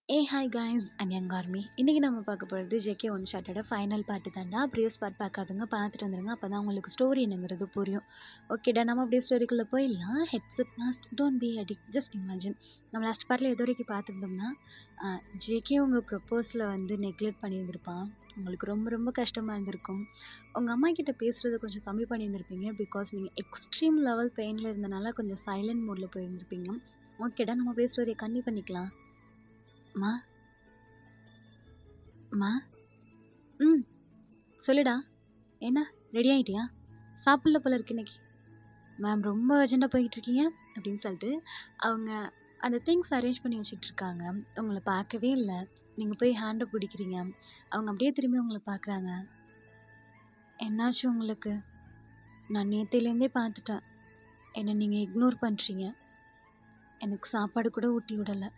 Hi guys and young army. இன்றைக்கி நம்ம பார்க்க போகிறது ஜேகே ஒன் ஷாட்டோட ஃபைனல் பார்ட்டு தாண்டா. ப்ரீவியஸ் பார்ட் பார்க்காதுங்க, பார்த்துட்டு வந்துடுங்க. அப்போ தான் உங்களுக்கு ஸ்டோரி என்னங்கிறது புரியும். ஓகேடா, நம்ம அப்படியே ஸ்டோரிக்குள்ளே போயிடலாம். Headset must don't be addict, just imagine. நம்ம லாஸ்ட் பார்ட்டில் எது வரைக்கும் பார்த்துருந்தோம்னா, ஜேகே உங்கள் ப்ரப்போஸில் வந்து நெக்லெக்ட் பண்ணியிருந்திருப்பான். உங்களுக்கு ரொம்ப ரொம்ப கஷ்டமாக இருந்திருக்கும். உங்கள் அம்மா கிட்ட பேசுகிறத கொஞ்சம் கம்மி பண்ணியிருந்திருப்பீங்க. பிகாஸ் நீங்கள் எக்ஸ்ட்ரீம் லெவல் பெயினில் இருந்தனால கொஞ்சம் சைலண்ட் மோடில் போயிருந்திருப்பீங்க. ஓகேடா, நம்ம அப்படியே ஸ்டோரியை கன்டினியூ பண்ணிக்கலாம். மா மா ம் சொல்லுடா. என்ன, ரெடி ஆகிட்டியா? சாப்பிடல போல இருக்கு இன்னைக்கு. மேம் ரொம்ப அர்ஜென்ட்டாக போய்கிட்டு இருக்கீங்க அப்படின்னு சொல்லிட்டு அவங்க அந்த திங்ஸ் அரேஞ்ச் பண்ணி வச்சுட்டு இருக்காங்க. உங்களை பார்க்கவே இல்லை. நீங்கள் போய் ஹேண்டை பிடிக்கிறீங்க. அவங்க அப்படியே திரும்பி உங்களை பார்க்குறாங்க. என்னாச்சு உங்களுக்கு? நான் நேற்றுலேருந்தே பார்த்துட்டேன். என்னை நீங்கள் இக்னோர் பண்ணுறீங்க. எனக்கு சாப்பாடு கூட ஊட்டி விடலை.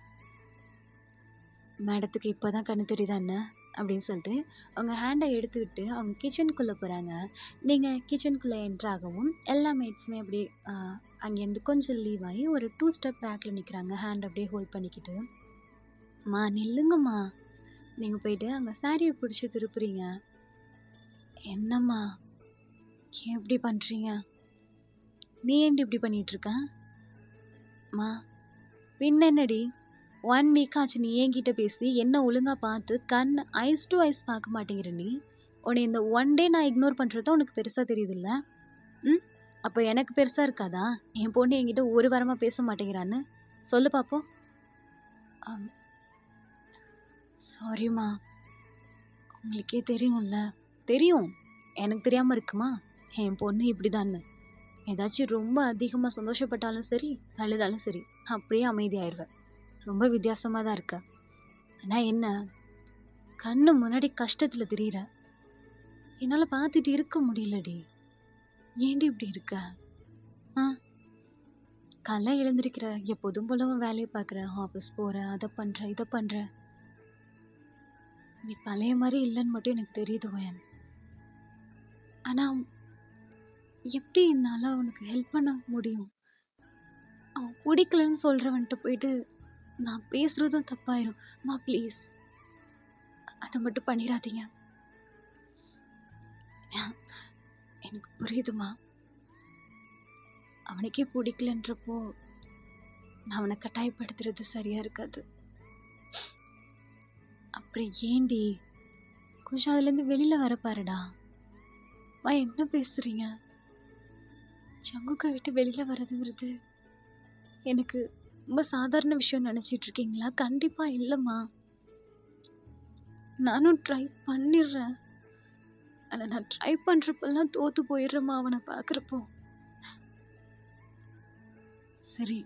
மேடத்துக்கு இப்போ தான் கண்ணு தெரியுதா என்ன அப்படின்னு சொல்லிட்டு அவங்க ஹேண்டை எடுத்துக்கிட்டு அவங்க கிச்சனுக்குள்ளே போகிறாங்க. நீங்கள் கிச்சனுக்குள்ளே என்ட்ராகவும் எல்லா மேட்ஸுமே அப்படியே அங்கேருந்து கொஞ்சம் லீவ் ஆகி ஒரு 2 ஸ்டெப் பேக்கில் நிற்கிறாங்க. ஹேண்ட் அப்படியே ஹோல்ட் பண்ணிக்கிட்டு. மா நில்லுங்கம்மா. நீங்கள் போயிட்டு அங்கே சாரியை பிடிச்சி திருப்புறீங்க. என்னம்மா ஏன் இப்படி பண்ணுறீங்க? நீ ஏன்டி இப்படி பண்ணிகிட்ருக்க? மா பின்ன என்னடி, 1 வீக் ஆச்சு நீ என்கிட்ட பேசி என்ன ஒழுங்காக பார்த்து கண் ஐஸ் டு ஐஸ் பார்க்க மாட்டேங்கிற நீ. உன்னை இந்த 1 டே நான் இக்னோர் பண்ணுறது உனக்கு பெருசாக தெரியுதுல்ல? அப்போ எனக்கு பெருசாக இருக்காதா? என் பொண்ணு என்கிட்ட ஒரு வாரமாக பேச மாட்டேங்கிறான்னு சொல்லு பார்ப்போம். சாரிம்மா. உங்களுக்கே தெரியும்ல. தெரியும், எனக்கு தெரியாமல் இருக்குமா? என் பொண்ணு இப்படி தான்னு. ஏதாச்சும் ரொம்ப அதிகமாக சந்தோஷப்பட்டாலும் சரி, அழுதாலும் சரி, அப்படியே அமைதியாயிடுவேன். ரொம்ப வித்தியாசமாக தான் இருக்க. ஆனால் என்ன, கண்ணு முன்னாடி கஷ்டத்தில் தெரியுற. என்னால் பார்த்துட்டு இருக்க முடியலடி. ஏண்டி இப்படி இருக்க? காலைல எழுந்திருக்கிற, எப்போதும் போலவும் வேலையை பார்க்குற, ஆஃபீஸ் போகிற, அதை பண்ணுற இதை பண்ணுற. நீ பழைய மாதிரி இல்லைன்னு மட்டும் எனக்கு தெரியுது வயன். ஆனால் எப்படி என்னால் உனக்கு ஹெல்ப் பண்ண முடியும்? அவன் பிடிக்கலன்னு சொல்கிறவன்ட்டு போயிட்டு நான் பேசுகிறதும் தப்பாயிரும். மா ப்ளீஸ் அதை மட்டும் பண்ணிடாதீங்க. எனக்கு புரியுதுமா. அவனுக்கே பிடிக்கலன்றப்போ நான் அவனை கட்டாயப்படுத்துறது சரியா இருக்காது. அப்படி ஏண்டி கொஞ்சம் அதுலேருந்து வெளியில் வர பாருடா. என்ன பேசுறீங்க? சங்குக்கை விட்டு வெளியில் வர்றதுங்கிறது எனக்கு ரொம்ப சாதாரண விஷயம் நினச்சிட்டு இருக்கீங்களா? கண்டிப்பாக இல்லைம்மா. நானும் ட்ரை பண்ணிடுறேன். ஆனால் நான் ட்ரை பண்ணுறப்பெல்லாம் தோற்று போயிடுறேம்மா அவனை பார்க்குறப்போ. சரி,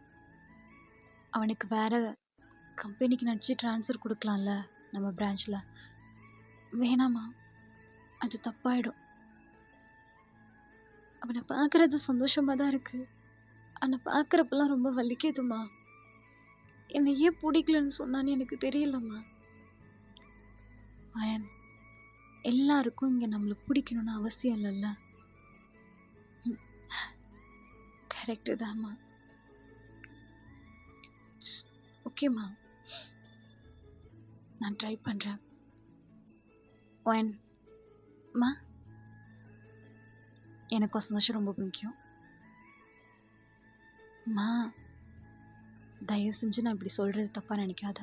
அவனுக்கு வேற கம்பெனிக்கு நடிச்சு ட்ரான்ஸ்ஃபர் கொடுக்கலாம்ல நம்ம பிரான்ச்சில். வேணாம்மா, அது தப்பாயிடும். அவனை பார்க்குறது சந்தோஷமாக தான் இருக்குது. ஆனால் பார்க்குறப்பெல்லாம் ரொம்ப வலிக்குதுமா. என்னை ஏன் பிடிக்கலன்னு சொன்னான்னு எனக்கு தெரியலம்மா. வயன், எல்லாருக்கும் இங்கே நம்மளை பிடிக்கணும்னு அவசியம் இல்லைல்ல. கரெக்டு தான்மா. ஓகேம்மா, நான் ட்ரை பண்ணுறேன். ஒன்மா, எனக்கு சந்தோஷம் ரொம்ப முக்கியம். மா தயவு செஞ்சு நான் இப்படி சொல்கிறது தப்பாக நினைக்காத.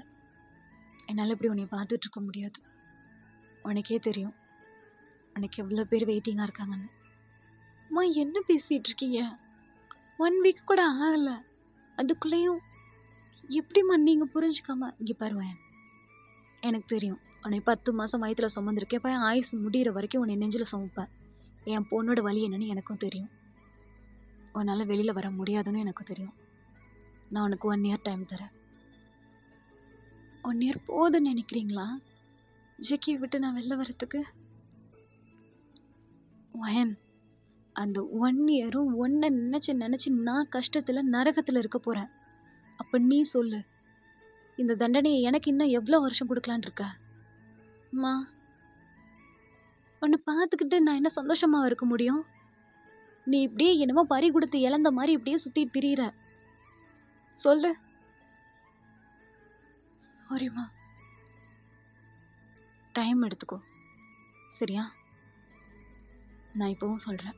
என்னால் இப்படி உன்னை பார்த்துட்ருக்க முடியாது. உனக்கே தெரியும் உனக்கு எவ்வளோ பேர் வெயிட்டிங்காக இருக்காங்கன்னு. அம்மா என்ன பேசிகிட்டு இருக்கீங்க? 1 வீக் கூட ஆகலை, அதுக்குள்ளேயும் எப்படிம்மா நீங்கள் புரிஞ்சுக்காம? இங்கே பாருவேன், எனக்கு தெரியும் உன்னை 10 மாதம் வயிற்றில் சுமந்துருக்கேன். இப்போ ஆயுசு முடிகிற வரைக்கும் உன்னை நெஞ்சில் சுமப்பேன். என் பொண்ணோட வலி என்னன்னு எனக்கும் தெரியும். உன்னால் வெளியில் வர முடியாதுன்னு எனக்கும் தெரியும். நான் உனக்கு 1 இயர் டைம் தரேன். 1 இயர் போதுன்னு நினைக்கிறீங்களா ஜெக்கியை விட்டு நான் வெளில வர்றதுக்கு? வயன், அந்த 1 இயரும் ஒன்றை நினச்சி நான் கஷ்டத்தில் நரகத்தில் இருக்க போகிறேன். அப்போ நீ சொல்லு, இந்த தண்டனையை எனக்கு இன்னும் எவ்வளோ வருஷம் கொடுக்கலான் இருக்க? அம்மா, உன்னை பார்த்துக்கிட்டு நான் என்ன சந்தோஷமாக இருக்க முடியும்? நீ இப்படியே என்னமோ பறி கொடுத்து இழந்த மாதிரி இப்படியே சுற்றிட்டு திரியிற. சொல்லு. சாரிம்மா. டைம் எடுத்துக்கோ. சரியா? நான் இப்பவும் சொல்றேன்.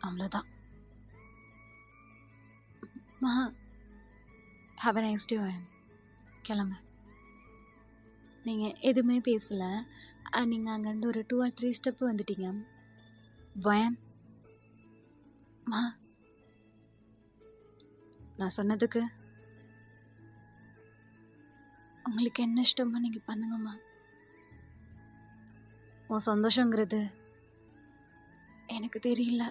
அவ்வளோதான். மகா, ஹேவ் அ நைஸ் டே. கிளம்பு. நீங்கள் எதுவுமே பேசல. நீங்கள் அங்கேருந்து ஒரு 2 or 3 ஸ்டெப்பு வந்துட்டீங்க. வயன், மா, நான் சொன்னதுக்கு உங்களுக்கு என்ன இஷ்டமோ நீங்கள் பண்ணுங்கம்மா. உன் சந்தோஷங்கிறது எனக்கு தெரியல.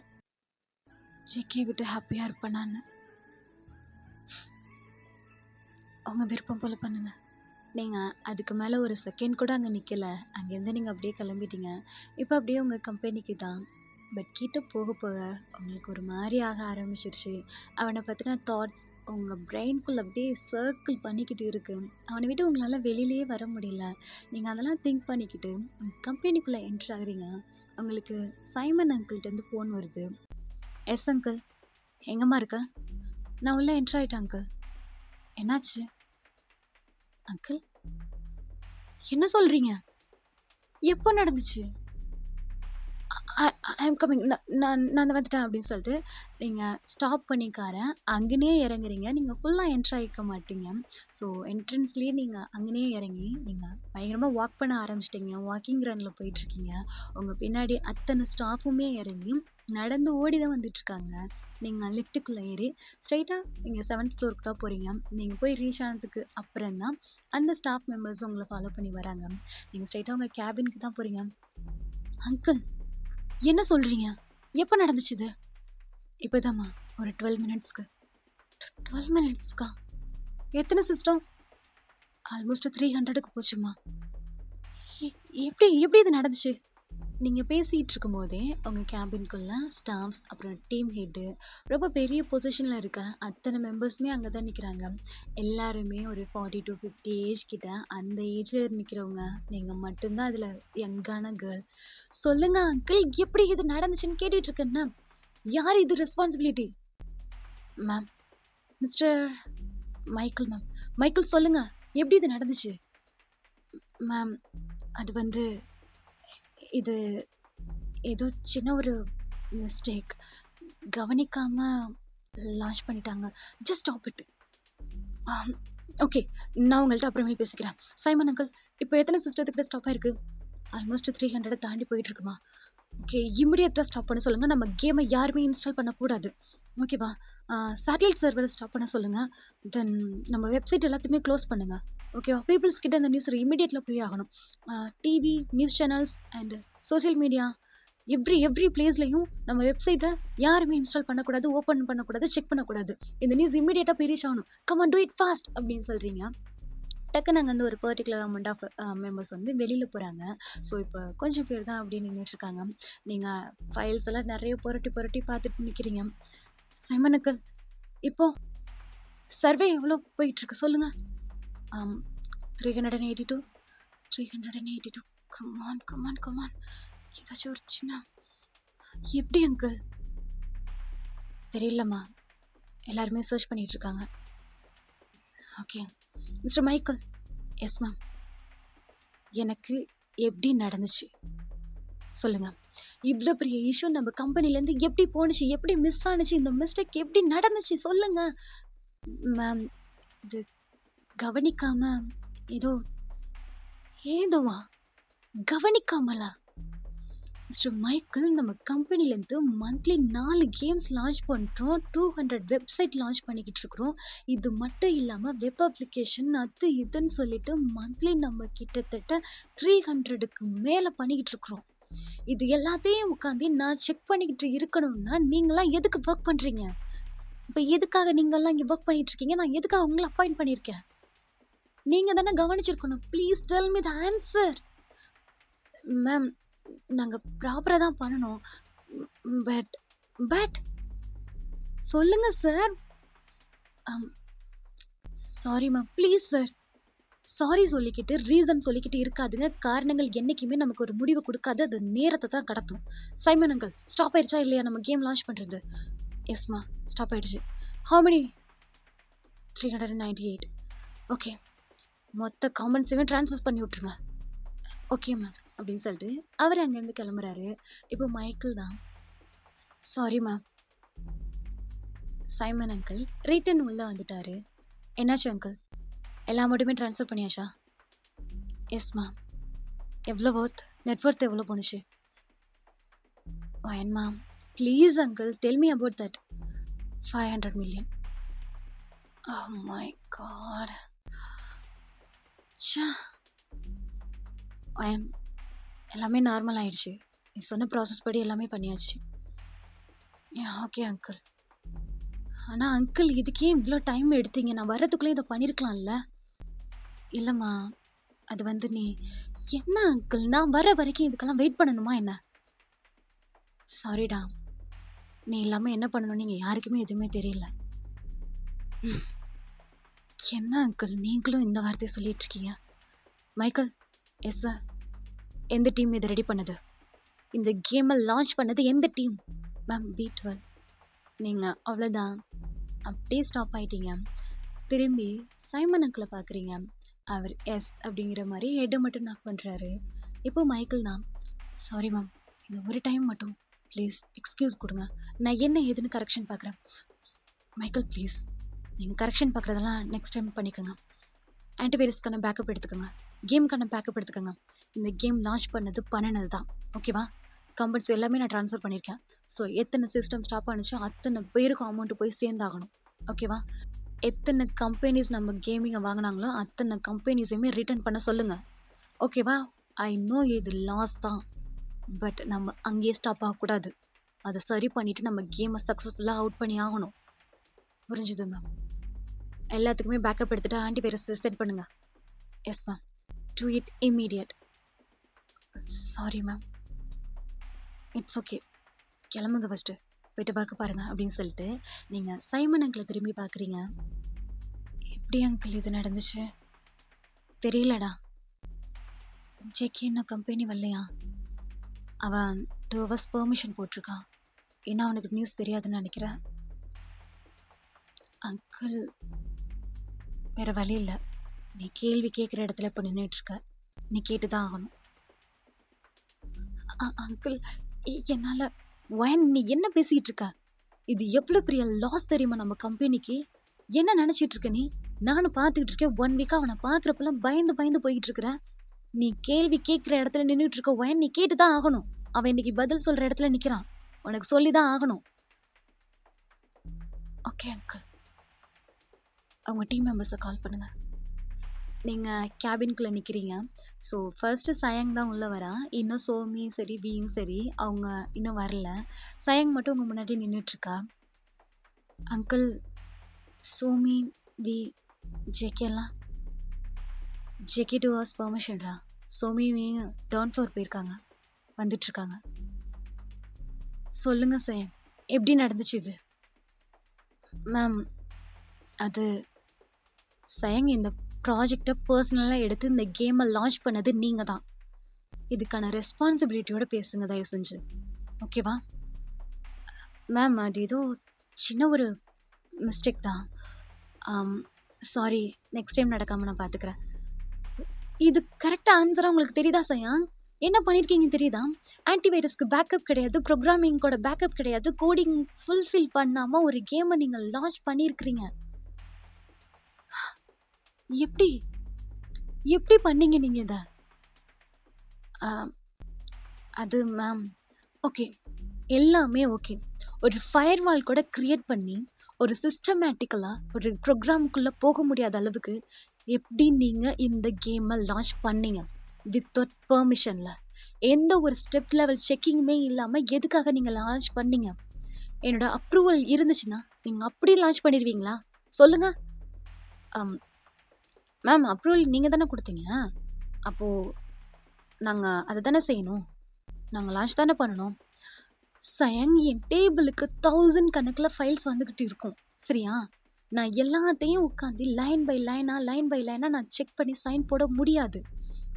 ஜேகே விட்டு ஹாப்பியாக இருப்பேன் நான். உங்கள் விருப்பம் போல் பண்ணுங்க. நீங்கள் அதுக்கு மேலே ஒரு செகண்ட் கூட அங்கே நிற்கலை. அங்கேருந்து நீங்கள் அப்படியே கிளம்பிட்டீங்க. இப்போ அப்படியே உங்கள் கம்பெனிக்கு தான். பட் கிட்ட போக போக உங்களுக்கு ஒரு மாதிரி ஆக ஆரம்பிச்சிருச்சு. அவனை பற்றின தாட்ஸ் உங்கள் பிரெயின்குள்ளே அப்படியே சர்க்கிள் பண்ணிக்கிட்டு இருக்கு. அவனை விட்டு உங்களால் வெளியிலேயே வர முடியல. நீங்கள் அதெல்லாம் திங்க் பண்ணிக்கிட்டு உங்கள் கம்பெனிக்குள்ளே என்ட்ரு ஆகுறீங்க. உங்களுக்கு சைமன் அங்கிள்கிட்டருந்து ஃபோன் வருது. எஸ் அங்கிள், எங்கம்மா இருக்க? நான் உள்ளே என்ட்ரு ஆகிட்டேன் அங்கிள். என்னாச்சு அங்கிள்? என்ன சொல்கிறீங்க? எப்போ நடந்துச்சு? I am coming. நான் வந்துட்டேன் அப்படின்னு சொல்லிட்டு நீங்கள் ஸ்டாப் பண்ணிக்காரன் அங்கேயே இறங்குறீங்க. நீங்கள் ஃபுல்லாக என்ட்ரு ஆகிக்க மாட்டீங்க. ஸோ என்ட்ரன்ஸ்லேயே நீங்கள் அங்கேயே இறங்கி நீங்கள் பயங்கரமாக வாக் பண்ண ஆரம்பிச்சிட்டிங்க. வாக்கிங் ரனில் போயிட்டுருக்கீங்க. உங்கள் பின்னாடி அத்தனை ஸ்டாஃபுமே இறங்கி நடந்து ஓடி தான் வந்துட்டுருக்காங்க. நீங்கள் லிஃப்ட்டுக்குள்ளே ஏறி ஸ்ட்ரைட்டாக நீங்கள் 7th ஃப்ளோருக்கு தான் போகிறீங்க. நீங்கள் போய் ரீச் ஆனதுக்கு அப்புறம் தான் அந்த ஸ்டாஃப் மெம்பர்ஸ் உங்களை ஃபாலோ பண்ணி வராங்க. நீங்கள் ஸ்ட்ரைட்டாக உங்கள் கேபினுக்கு தான் போகிறீங்க. அங்கிள், என்ன சொல்கிறீங்க? எப்போ நடந்துச்சு இது? இப்போதாம்மா, ஒரு 12 மினிட்ஸ்க்கு. 12 மினிட்ஸ்க்கா? எத்தனை சிஸ்டம்? ஆல்மோஸ்ட் 300க்கு போச்சுமா. எப்படி எப்படி இது நடந்துச்சு? நீங்கள் பேசிகிட்டு இருக்கும்போதே உங்கள் கேபின்குள்ளே ஸ்டாஃப்ஸ், அப்புறம் டீம் ஹெட்டு, ரொம்ப பெரிய பொசிஷனில் இருக்க அத்தனை மெம்பர்ஸுமே அங்கே தான் நிற்கிறாங்க. எல்லாருமே ஒரு 40 to 50 ஏஜ் கிட்ட. அந்த ஏஜில் நிற்கிறவங்க நீங்கள் மட்டும்தான் அதில் யங்கான கேர்ள். சொல்லுங்க அங்கிள், எப்படி இது நடந்துச்சுன்னு கேட்டுட்டு இருக்கேன்னா, யார் இது responsibility? Ma'am, mister Michael ma'am. Michael, சொல்லுங்க, எப்படி இது நடந்துச்சு? மேம், அது வந்து இது ஏதோ சின்ன ஒரு மிஸ்டேக். கவனிக்காமல் லான்ச் பண்ணிட்டாங்க. Just stop it. ஓகே, நான் உங்கள்கிட்ட அப்புறமே பேசிக்கிறேன். சைமன் அங்கிள், இப்போ எத்தனை சிஸ்டத்துக்கிட்ட ஸ்டாப் ஆயிருக்கு? ஆல்மோஸ்ட் 300 தாண்டி போயிட்டுருக்குமா? ஓகே, இமிடியேட்டாக ஸ்டாப் பண்ண சொல்லுங்கள். நம்ம கேமை யாருமே இன்ஸ்டால் பண்ணக்கூடாது. ஓகேவா? சேட்டலைட் சர்வரை ஸ்டாப் பண்ண சொல்லுங்கள். தென் நம்ம வெப்சைட் எல்லாத்தையுமே க்ளோஸ் பண்ணுங்கள். ஓகேவா? பீப்புள்ஸ் கிட்ட இந்த நியூஸ் இமிடியேட்டில் போய் ஆகணும். TV, news channels and social media, every பிளேஸ்லையும் நம்ம வெப்சைட்டை யாருமே இன்ஸ்டால் பண்ணக்கூடாது, ஓப்பன் பண்ணக்கூடாது, செக் பண்ணக்கூடாது. இந்த நியூஸ் இமிடியேட்டாக போய் ரீச் ஆகணும். Come on, do it fast அப்படின்னு சொல்கிறீங்க. டக்குன்னு அங்கே வந்து ஒரு பர்டிகுலர் அமௌண்ட் ஆஃப் மெம்பர்ஸ் வந்து வெளியில் போகிறாங்க. ஸோ இப்போ கொஞ்சம் பேர் தான் அப்படி நின்றுட்டுருக்காங்க. நீங்கள் ஃபைல்ஸ் எல்லாம் நிறைய புரட்டி பார்த்துட்டு நிற்கிறீங்க. சைமனுக்கு இப்போ சர்வே எவ்வளோ போயிட்டுருக்கு சொல்லுங்கள். 382. கமான். ஏதாச்சும் ஒரு சின்ன. எப்படி அங்கிள்? தெரியலம்மா, எல்லாருமே சர்ச் பண்ணிட்டு இருக்காங்க. Okay mister Michael. Yes ma'am. எனக்கு எப்படி நடந்துச்சு சொல்லுங்க. இவ்வளோ பெரிய இஷ்யூ நம்ம கம்பெனிலேருந்து எப்படி போணுச்சு, எப்படி மிஸ் ஆனுச்சு, இந்த மிஸ்டேக் எப்படி நடந்துச்சு சொல்லுங்க. மேம், இது கவனிக்காம ஏதோவா கவனிக்காமலா? மிஸ்டர் மைக்கேல், நம்ம கம்பெனிலேருந்து மந்த்லி 4 கேம்ஸ் லான்ச் பண்ணுறோம். 200 வெப்சைட் லான்ச் பண்ணிக்கிட்டு இருக்கிறோம். இது மட்டும் இல்லாமல் வெப் அப்ளிகேஷன் அது இதுன்னு சொல்லிட்டு மந்த்லி நம்ம கிட்டத்தட்ட 300க்கு மேலே பண்ணிக்கிட்டு இருக்கிறோம். இது எல்லாத்தையும் உட்காந்து நான் செக் பண்ணிக்கிட்டு இருக்கணும்னா நீங்களாம் எதுக்கு ஒர்க் பண்ணுறீங்க? இப்போ எதுக்காக நீங்கள்லாம் இங்கே ஒர்க் பண்ணிட்டு இருக்கீங்க? நான் எதுக்காக உங்களை அப்பாயிண்ட் பண்ணியிருக்கேன்? நீங்கள் தானே கவனிச்சிருக்கணும். Please tell me the answer. Ma'am, நாங்கள் ப்ராப்பராக தான் பண்ணணும். பட் சொல்லுங்க sir. Sorry ma'am, please sir. Sorry சொல்லிக்கிட்டு ரீசன் சொல்லிக்கிட்டு இருக்காதுங்க. காரணங்கள் என்றைக்குமே நமக்கு ஒரு முடிவு கொடுக்காது, அது நேரத்தை தான் கடத்தும். சைமன் அங்கிள், ஸ்டாப் ஆயிடுச்சா இல்லையா நம்ம கேம் லான்ச் பண்ணுறது? எஸ்மா, ஸ்டாப் ஆயிடுச்சு. How many? 398. ஓகே, மொத்த காமெண்ட்ஸையுமே ட்ரான்ஸ்ஃபர் பண்ணி விட்ருங்க. ஓகே மேம் அப்படின்னு சொல்லிட்டு அவர் அங்கேருந்து கிளம்புறாரு. இப்போ மைக்கேல் தான், sorry ma'am. Simon uncle return உள்ளே வந்துட்டாரு. என்னாச்சு அங்கிள், எல்லா அமௌண்ட்டுமே ட்ரான்ஸ்ஃபர் பண்ணியாச்சா? Yes ma'am. எவ்வளோ ஒர்த், நெட்ஒர்த் எவ்வளோ போணுச்சு? One ma'am, please uncle tell me about that. 500 million. Oh my god. ச்சே. ஐ எல்லாமே நார்மல் ஆயிடுச்சு. நீ சொன்ன ப்ராசஸ் படி எல்லாமே பண்ணியாச்சு. Okay uncle. ஆனால் அங்கிள் இதுக்கே இவ்வளோ டைம் எடுத்தீங்க? நான் வர்றதுக்குள்ளே இதை பண்ணியிருக்கலாம்ல? இல்லைம்மா, அது வந்து நீ என்ன அங்கிள், நான் வர வரைக்கும் இதுக்கெல்லாம் வெயிட் பண்ணணுமா என்ன? சாரிடா, நீ இல்லாமல் என்ன பண்ணணும் நீங்கள் யாருக்குமே எதுவுமே தெரியல. ம். என்ன அங்கிள் நீங்களும் இந்த வார்த்தையை சொல்லிட்டு இருக்கீங்க? Michael, yes sir. எந்த டீம் இதை ரெடி பண்ணது? இந்த கேமை லான்ச் பண்ணது எந்த டீம்? Ma'am B12. நீங்கள் அவ்வளோதான், அப்படியே ஸ்டாப் ஆயிட்டீங்க. திரும்பி சைமன் அங்கிளை பார்க்குறீங்க. அவர் எஸ் அப்படிங்கிற மாதிரி ஹெட்டை மட்டும் நாக் பண்ணுறாரு. இப்போ மைக்கேல் தான், சாரி மேம், இந்த ஒரு டைம் மட்டும் ப்ளீஸ் எக்ஸ்கியூஸ் கொடுங்க, நான் என்ன ஏதுன்னு கரெக்ஷன் பார்க்குறேன். மைக்கேல் ப்ளீஸ், நீங்கள் கரெக்ஷன் பார்க்குறதெல்லாம் நெக்ஸ்ட் டைம் பண்ணிக்கோங்க. ஆன்டிவைரஸ்க்கான பேக்கப் எடுத்துக்கோங்க, கேமுக்கான பேக்கப் எடுத்துக்கோங்க. இந்த கேம் லான்ச் பண்ணது பண்ணினது தான், ஓகேவா? கம்பெனிஸ் எல்லாமே நான் ட்ரான்ஸ்ஃபர் பண்ணியிருக்கேன். ஸோ எத்தனை சிஸ்டம் ஸ்டாப் ஆனிச்சோ அத்தனை பேருக்கும் அமௌண்ட்டு போய் சேர்ந்தாகணும், ஓகேவா? எத்தனை கம்பெனிஸ் நம்ம கேமிங்கை வாங்கினாங்களோ அத்தனை கம்பெனிஸையுமே ரிட்டர்ன் பண்ண சொல்லுங்கள், ஓகேவா? ஐ நோ இது லாஸ் தான், பட் நம்ம அங்கேயே ஸ்டாப் ஆகக்கூடாது. அதை சரி பண்ணிவிட்டு நம்ம கேமை சக்ஸஸ்ஃபுல்லாக அவுட் பண்ணி ஆகணும். புரிஞ்சுது மேம்? எல்லாத்துக்குமே பேக்கப் எடுத்துகிட்டு ஆன்டிவைரஸ் செட் பண்ணுங்கள். Yes ma'am, do it immediate. Sorry ma'am. It's okay, கிளம்புங்க ஃபஸ்ட்டு, போயிட்டு பார்க்க பாருங்கள் அப்படின்னு சொல்லிட்டு நீங்கள் சைமன் அங்கிளை திரும்பி பார்க்குறீங்க. எப்படி அங்கிள் இது நடந்துச்சு? தெரியலடா. ஜெக்கி இன்னும் கம்பெனி வரலையா? அவன் 2 hours பெர்மிஷன் போட்டிருக்கான். ஏன்னா அவனுக்கு நியூஸ் தெரியாதுன்னு நினைக்கிறேன். அங்கிள், வேற வழி இல்லை, நீ கேள்வி கேட்குற இடத்துல இப்போ நின்றுட்டுருக்க, நீ கேட்டு தான் ஆகணும். அங்கிள், என்னால் நீ என்ன பேசிகிட்டு இருக்க? இது எவ்வளோ பெரிய லாஸ் தெரியுமா நம்ம கம்பெனிக்கு? என்ன நினச்சிட்டு இருக்க நீ? நானும் பார்த்துக்கிட்டு இருக்கேன், 1 week அவனை பார்க்குறப்பெல்லாம் பயந்து பயந்து போயிட்டு இருக்கிறேன். நீ கேள்வி கேட்குற இடத்துல நின்றுட்டு இருக்க, நீ கேட்டு தான் ஆகணும். அவன் இன்னைக்கு பதில் சொல்கிற இடத்துல நிற்கிறான், உனக்கு சொல்லி தான் ஆகணும். ஓகே அங்கிள், அவங்க டீம் மெம்பர்ஸை கால் பண்ணுங்கள். நீங்கள் கேபின்குள்ளே நிற்கிறீங்க. ஸோ ஃபர்ஸ்ட்டு சயங் தான் உள்ளே வரா. இன்னும் சோமியும் சரி வியும் சரி அவங்க இன்னும் வரல. சயங் மட்டும் உங்கள் முன்னாடி நின்றுட்டுருக்கா. அங்கிள், சோமி, வி, ஜேகேலாம் ஜேகே 2 hours பெர்மிஷன்ரா. சோமியும் டவுன் ஃப்ளோர் போயிருக்காங்க, வந்துட்டுருக்காங்க. சொல்லுங்கள் சயங், எப்படி நடந்துச்சு இது? மேம், அது சயங், இந்த ப்ராஜெக்டை பர்சனலாக எடுத்து இந்த கேமை லான்ச் பண்ணது நீங்கள் தான். இதுக்கான ரெஸ்பான்சிபிலிட்டியோடு பேசுங்க தயவு செஞ்சு, ஓகேவா? மேம், அது ஏதோ சின்ன ஒரு மிஸ்டேக் தான். சாரி, நெக்ஸ்ட் டைம் நடக்காமல் நான் பார்த்துக்கிறேன். இது கரெக்டாக ஆன்சராக உங்களுக்கு தெரியுதா சயாங்? என்ன பண்ணியிருக்கீங்க தெரியுதா? ஆன்டிவைரஸ்க்கு பேக்கப் கிடையாது, ப்ரோக்ராமிங்கோட பேக்கப் கிடையாது, கோடிங் ஃபுல்ஃபில் பண்ணாமல் ஒரு கேமை நீங்கள் லான்ச் பண்ணியிருக்கிறீங்க. எப்படி எப்படி பண்ணீங்க நீங்கள் இதை? அது மேம், ஓகே, எல்லாமே ஓகே. ஒரு ஃபயர்வால் கூட க்ரியேட் பண்ணி ஒரு சிஸ்டமேட்டிக்கலாக ஒரு ப்ரோக்ராமுக்குள்ளே போக முடியாத அளவுக்கு எப்படி நீங்கள் இந்த கேமை லான்ச் பண்ணீங்க வித்தவுட் பெர்மிஷனில்? எந்த ஒரு ஸ்டெப் லெவல் செக்கிங்குமே இல்லாமல் எதுக்காக நீங்கள் லான்ச் பண்ணீங்க? என்னோட அப்ரூவல் இருந்துச்சுன்னா நீங்கள் அப்படி லான்ச் பண்ணிடுவீங்களா? சொல்லுங்கள். மேம், அப்ரூவல் நீங்கள் தானே கொடுத்தீங்க, அப்போது நாங்கள் அதை தானே செய்யணும், நாங்கள் லான்ச் தானே பண்ணணும். சயங், என் டேபிளுக்கு 1000 கணக்கில் ஃபைல்ஸ் வந்துக்கிட்டு இருக்கும், சரியா? நான் எல்லாத்தையும் உட்காந்து லைன் பை லைனாக நான் செக் பண்ணி சைன் போட முடியாது.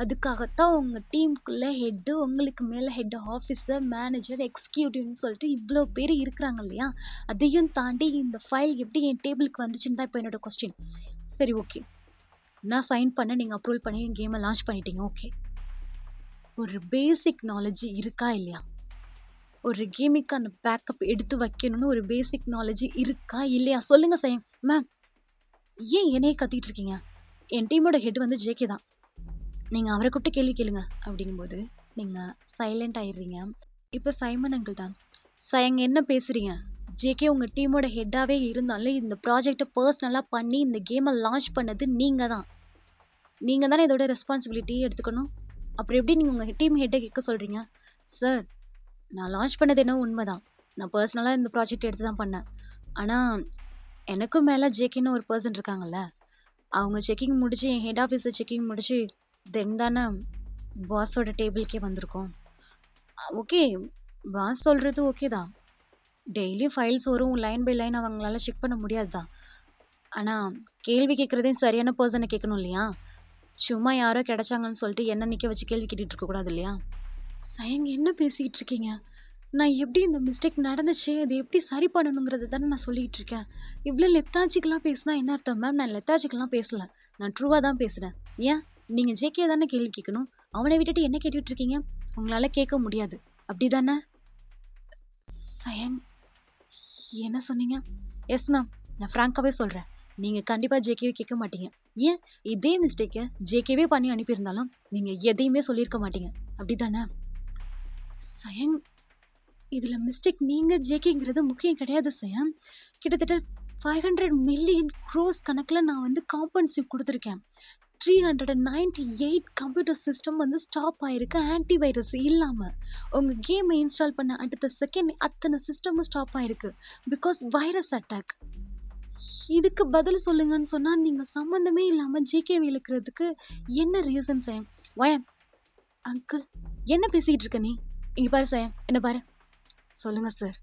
அதுக்காகத்தான் உங்கள் டீமுக்குள்ளே ஹெட்டு, உங்களுக்கு மேலே ஹெட் ஆஃபீஸர், மேனேஜர், எக்ஸிக்யூட்டிவ்னு சொல்லிட்டு இவ்வளோ பேர் இருக்கிறாங்க இல்லையா? அதையும் தாண்டி இந்த ஃபைல் எப்படி என் டேபிளுக்கு வந்துச்சுன்னு தான் இப்போ என்னோட கொஸ்டின். சரி, ஓகே, நான் சைன் பண்ண, நீங்கள் அப்ரூவல் பண்ணி கேமை லான்ச் பண்ணிட்டீங்க, ஓகே. ஒரு பேசிக் நாலேட்ஜ் இருக்கா இல்லையா? ஒரு கேமிங்க்கான பேக்கப் எடுத்து வைக்கணும்னு ஒரு பேசிக் நாலேட்ஜ் இருக்கா இல்லையா? சொல்லுங்க சயம். மேம், ஏன் என்னையே கத்திட்டு இருக்கீங்க? என் டீமோட ஹெட் வந்து ஜேகே தான். நீங்க அவர கூப்பிட்டு கேள்வி கேளுங்க அப்படிங்கும்போது, நீங்க சைலண்ட் ஆயிடுறீங்க. இப்ப சைமன் அங்கிள் தான். சயங்க என்ன பேசுறீங்க? ஜேகே உங்க டீமோட ஹெட்டாவே இருந்தாலும், இந்த ப்ராஜெக்ட்ட பர்சனலா பண்ணி இந்த கேம லான்ச் பண்ணது நீங்க தான். நீங்க தானே இதோட ரெஸ்பான்சிபிலிட்டி எடுத்துக்கணும். அப்புறம் எப்படி நீங்க உங்க டீம் ஹெட்ட கேட்க சொல்றீங்க? சார், நான் லான்ச் பண்ணது என்னவோ உண்மதான். நான் பர்சனலா இந்த ப்ராஜெக்ட் எடுத்து தான் பண்ணேன். ஆனா, எனக்கும் மேல ஜேகேன்னு ஒரு பெர்சன் இருக்காங்கல்ல. அவங்க செக்கிங் முடிச்சு, என் ஹெட் ஆஃபீஸ செக்கிங் முடிச்சு, தென் தானே பாஸோட டேபிள்க்கே வந்திருக்கோம். ஓகே, பாஸ் சொல்றது ஓகே தான். டெய்லியும் ஃபைல்ஸ் வரும். லைன் பை லைன் அவங்களால செக் பண்ண முடியாது தான். ஆனா, கேள்வி கேட்கிறதையும் சரியான பெர்சன கேட்கணும் இல்லையா? சும்மா யாரோ கிடைச்சாங்கன்னு சொல்லிட்டு என்ன நிக்க வச்சு கேள்வி கேட்டுட்டு இருக்கக்கூடாது இல்லையா? சயங்க என்ன பேசிக்கிட்டு இருக்கீங்க? நான் எப்படி இந்த மிஸ்டேக் நடந்துச்சு, அது எப்படி சரி பண்ணணுங்கிறத தானே நான் சொல்லிக்கிட்டு இருக்கேன். இவ்ளோ லெத்தாஜிக்கலா பேசினா என்ன அர்த்தம் மேம்? நான் லெத்தாஜிக்கல்லாம் பேசல. நான் ட்ரூவா தான் பேசுறேன். ஏன்? நீங்க ஜேகே தானே கேள்வி கேட்கணும். அவன விட்டுட்டு என்ன கேட்டுட்டு இருக்கீங்க? உங்களால கேட்க முடியாது. அப்படிதானே? சயன் என்ன சொன்னீங்க? Yes ma'am. நான் ஃப்ராங்காவே சொல்றேன். நீங்க கண்டிப்பா ஜேகேவே கேட்க மாட்டீங்க. ஏன்? இதே மிஸ்டேக்க ஜேகேவே பண்ணி அனுப்பியிருந்தாலும், நீங்க எதையுமே சொல்லியிருக்க மாட்டீங்க. அப்படிதானே? சயன், இதுல மிஸ்டேக் நீங்க ஜேகேங்கிறது முக்கியம் கிடையாது சயம். கிட்டத்தட்ட 500 மில்லியன் க்ரோஸ் கணக்குல நான் வந்து காம்பன்சேட் குடுத்துருக்கேன். 398 கம்ப்யூட்டர் சிஸ்டம் வந்து ஸ்டாப் ஆயிருக்கு ஆன்டி வைரஸ் இல்லாம. உங்க கேம இன்ஸ்டால் பண்ண அடுத்த செகண்ட் அத்தன சிஸ்டமும் ஸ்டாப் ஆயிருக்கு. Because virus attack. இதுக்கு பதில் சொல்லுங்கன்னு சொன்னா, நீங்க சம்மந்தமே இல்லாம ஜேகேவ இழுக்கிறதுக்கு என்ன ரீசன் சயம்? வயன் அங்கிள், என்ன பேசிட்டு இருக்க நீ? இங்க பாரு சயம், என்ன பாரு. சொல்லுங்க சார்.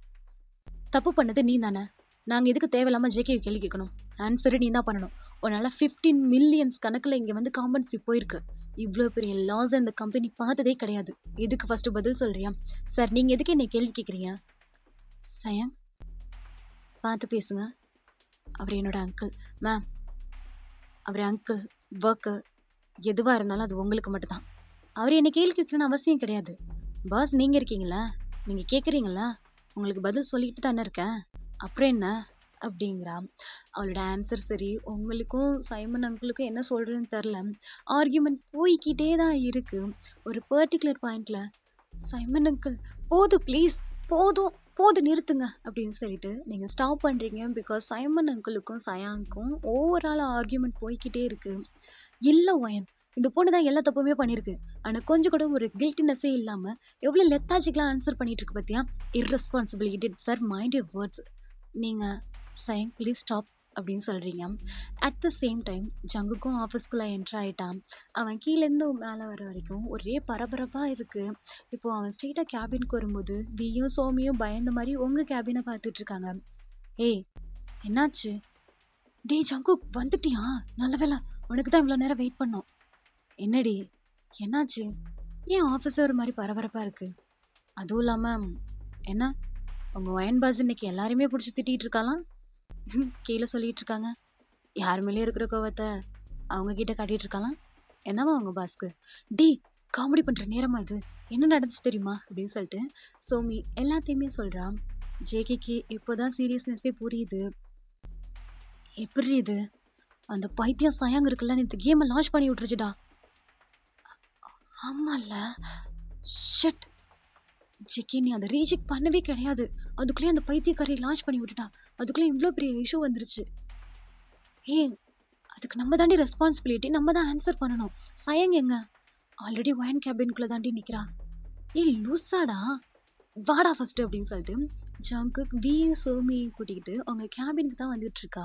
தப்பு பண்ணது நீ தானே. நாங்க எதுக்கு தேவையில்லாம ஜேகே கேள்வி கேட்கணும்? ஆன்சரு நீ தான் பண்ணணும். உன்னால 15 மில்லியன்ஸ் கணக்குல இங்க வந்து காம்பன்சி போயிருக்கு. இவ்ளோ பெரிய லாஸ் இந்த கம்பெனி பார்த்ததே கிடையாது. இதுக்கு ஃபர்ஸ்ட் பதில் சொல்றியா? சார், நீங்க எதுக்கு என்னை கேள்வி கேட்குறீங்க? சயம், பார்த்து பேசுங்க. அவர் என்னோட அங்கிள். மேம், அவர் அங்கிள், ஒர்க்கர் எதுவா இருந்தாலும் அது உங்களுக்கு மட்டும்தான். அவர் என்ன கேள்வி கேட்கணும்னு அவசியம் கிடையாது. பாஸ் நீங்க இருக்கீங்களா? நீங்க கேட்குறீங்களா? உங்களுக்கு பதில் சொல்லிட்டு தானே இருக்கேன். அப்புறம் என்ன? அப்படிங்கிறா. அவளோட ஆன்சர் சரி, உங்களுக்கும் சைமன் அங்கிளுக்கும் என்ன சொல்றதுன்னு தெரில. ஆர்கியூமெண்ட் போய்க்கிட்டே தான் இருக்கு. ஒரு பர்ட்டிகுலர் பாயிண்ட்ல சைமன் அங்கிள், போதும் ப்ளீஸ், போதும் போதும் நிறுத்துங்க அப்படின்னு சொல்லிட்டு நீங்க ஸ்டாப் பண்றீங்க. பிகாஸ் சைமன் அங்கிளுக்கும் சயாங்க்கும் ஓவரால் ஆர்கியூமெண்ட் போய்க்கிட்டே இருக்கு. இல்ல ஒயன், இந்த பொண்ணு தான் எல்லா தப்புமே பண்ணிருக்கு. ஆனா கொஞ்சம் கூட ஒரு கில்ட்டினஸே இல்லாம எவ்வளவு லெத்தாஜிக்கலா ஆன்சர் பண்ணிட்டு இருக்கு பாத்தியா? Irresponsible idiot sir, mind your words. நீங்க சைன் ப்ளீஸ் ஸ்டாப் அப்படின்னு சொல்றீங்க. அட் த சேம் டைம் ஜங்குக்கும் ஆஃபீஸ்க்குள்ள என்ட்ரு ஆயிட்டான். அவன் கீழேருந்து மேலே வர வரைக்கும் ஒரே பரபரப்பா இருக்கு. இப்போ அவன் ஸ்ட்ரெயிட்டா கேபினுக்கு வரும்போது வியும் சோமியும் பயந்த மாதிரி உங்க கேபினை பார்த்துட்டு இருக்காங்க. ஏய், என்னாச்சு? டேய் ஜங்கு, வந்துட்டியா? நல்ல வேளை, உனக்கு தான் இவ்வளோ நேரம் வெயிட் பண்ணோம். என்னடி, என்னாச்சு? ஏன் ஆஃபீஸ் ஒரு மாதிரி பரபரப்பா இருக்கு? அதுவும் இல்லாம என்ன, உங்க ஒயன் பாஸ் இன்னைக்கு எல்லாருமே பிடிச்சி திட்டிட்டு இருக்காளாம். கீழே சொல்லிட்டு இருக்காங்க. யார் மேலேயும் இருக்கிற கோவத்தை அவங்க கிட்ட காட்டிட்டு இருக்காளாம். என்னவா அவங்க பாஸ்க்கு? டேய், காமெடி பண்ற நேரமா இது? என்ன நடந்துச்சு தெரியுமா அப்படின்னு சொல்லிட்டு சோமி எல்லாத்தையுமே சொல்றான். ஜேகேக்கு இப்போதான் சீரியஸ்னஸே புரியுது. எப்படி இது? அந்த பைத்தியம் சயாங் இருக்குல்ல, இந்த கேமை லான்ச் பண்ணி விட்டுருச்சுடா. ஆமால. ஷட். ஜேகே, நீ அதை ரீஜெக்ட் பண்ணவே கிடையாது. அதுக்குள்ளேயே அந்த பைத்தியக்காரி லான்ச் பண்ணி விட்டுட்டா. அதுக்குள்ளே இவ்வளோ பெரிய இஷ்யூ வந்துருச்சு. ஏன், அதுக்கு நம்ம தாண்டி ரெஸ்பான்சிபிலிட்டி, நம்ம தான் ஆன்சர் பண்ணணும். சயங் எங்க? ஆல்ரெடி ஒயன் கேபின்குள்ள தாண்டி நிக்கிறா. ஏய் லூசாடா, வாடா ஃபர்ஸ்ட் அப்படின்னு சொல்லிட்டு ஜங்குக் வி சோமி கூட்டிக்கிட்டு அவங்க கேபினுக்கு தான் வந்துட்டு இருக்கா.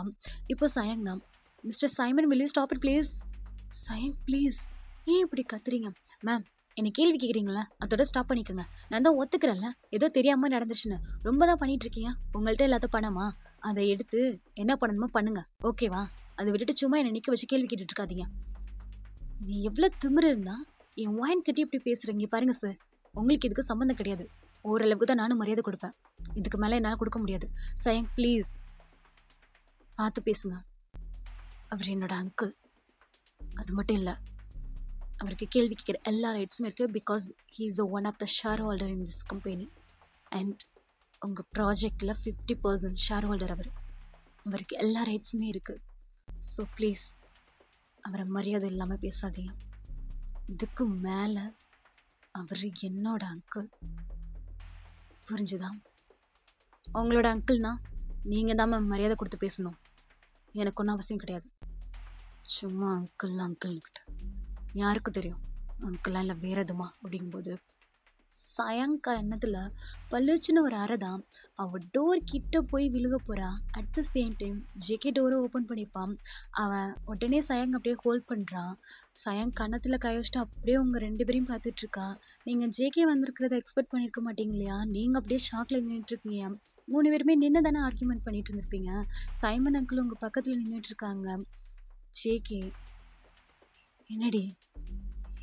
இப்போ சயங் தான். Mister Simon, will you stop it please? சயங் ப்ளீஸ், ஏன் இப்படி கத்துறீங்க? மேம், என்னை கேள்வி கேட்குறீங்களா? அதோட ஸ்டாப் பண்ணிக்கோங்க. நான் தான் ஒத்துக்கிறேன்ல, ஏதோ தெரியாம நடந்துச்சுன்னு. ரொம்ப தான் பண்ணிட்டு இருக்கீங்க. உங்கள்கிட்ட எல்லாத்த பணமா? அதை எடுத்து என்ன பண்ணணுமோ பண்ணுங்க, ஓகேவா? அதை விட்டுட்டு சும்மா என்னை நிக்க வச்சு கேள்வி கேட்டுட்டு இருக்காதீங்க. நீ எவ்வளவு திமிரு இருந்தா என் ஒயன் கிட்ட இப்படி பேசுறீங்க? பாருங்க சார், உங்களுக்கு இதுக்கு சம்மந்தம் கிடையாது. ஓரளவுக்கு தான் நானும் மரியாதை கொடுப்பேன். இதுக்கு மேல என்னால கொடுக்க முடியாது. சயங் ப்ளீஸ், பார்த்து பேசுங்க. அவர் என்னோட அங்கிள். அது மட்டும் இல்ல, அவருக்கு கேள்வி கேட்குற எல்லா ரைட்ஸுமே இருக்குது. Because he is one of the shareholder in this company. And உங்கள் ப்ராஜெக்டில் 50% ஷேர் ஹோல்டர் அவர். அவருக்கு எல்லா ரைட்ஸுமே இருக்குது. ஸோ ப்ளீஸ் அவரை மரியாதை இல்லாமல் பேசாதீங்க. இதுக்கு மேலே அவர் என்னோட அங்கிள். புரிஞ்சுதா? உங்களோட அங்கிள்னா நீங்கள் தான் மேம் மரியாதை கொடுத்து பேசணும். எனக்கு ஒன்றும் அவசியம் கிடையாது. சும்மா அங்கிள்கிட்ட யாருக்கும் தெரியும் அங்கிள்லாம் இல்லை வேற எதுமா அப்படிங்கும்போது சயங்கா எண்ணத்தில் பளிச்சுன்னு ஒரு அறை தான். அவள் டோர் கிட்ட போய் விழுக போறா. At the same time JK டோரை ஓப்பன் பண்ணிப்பான். அவன் உடனே சயங்க அப்படியே ஹோல்ட் பண்ணுறான். சயங் கன்னத்தில் கை வச்சுட்டு அப்படியே உங்கள் 2 பேரையும் பார்த்துட்டு இருக்கா. நீங்கள் ஜேகே வந்திருக்கிறத எக்ஸ்பெக்ட் பண்ணியிருக்க மாட்டீங்க இல்லையா? நீங்கள் அப்படியே ஷாக்கில் நின்றுட்டுருக்கீங்க. 3 பேருமே நின்று தானே ஆர்கியூமெண்ட் பண்ணிட்டு இருந்திருப்பீங்க. சைமன் அங்கிள் உங்கள் பக்கத்தில் நின்றுட்டு இருக்காங்க. ஜேகே, என்னடி,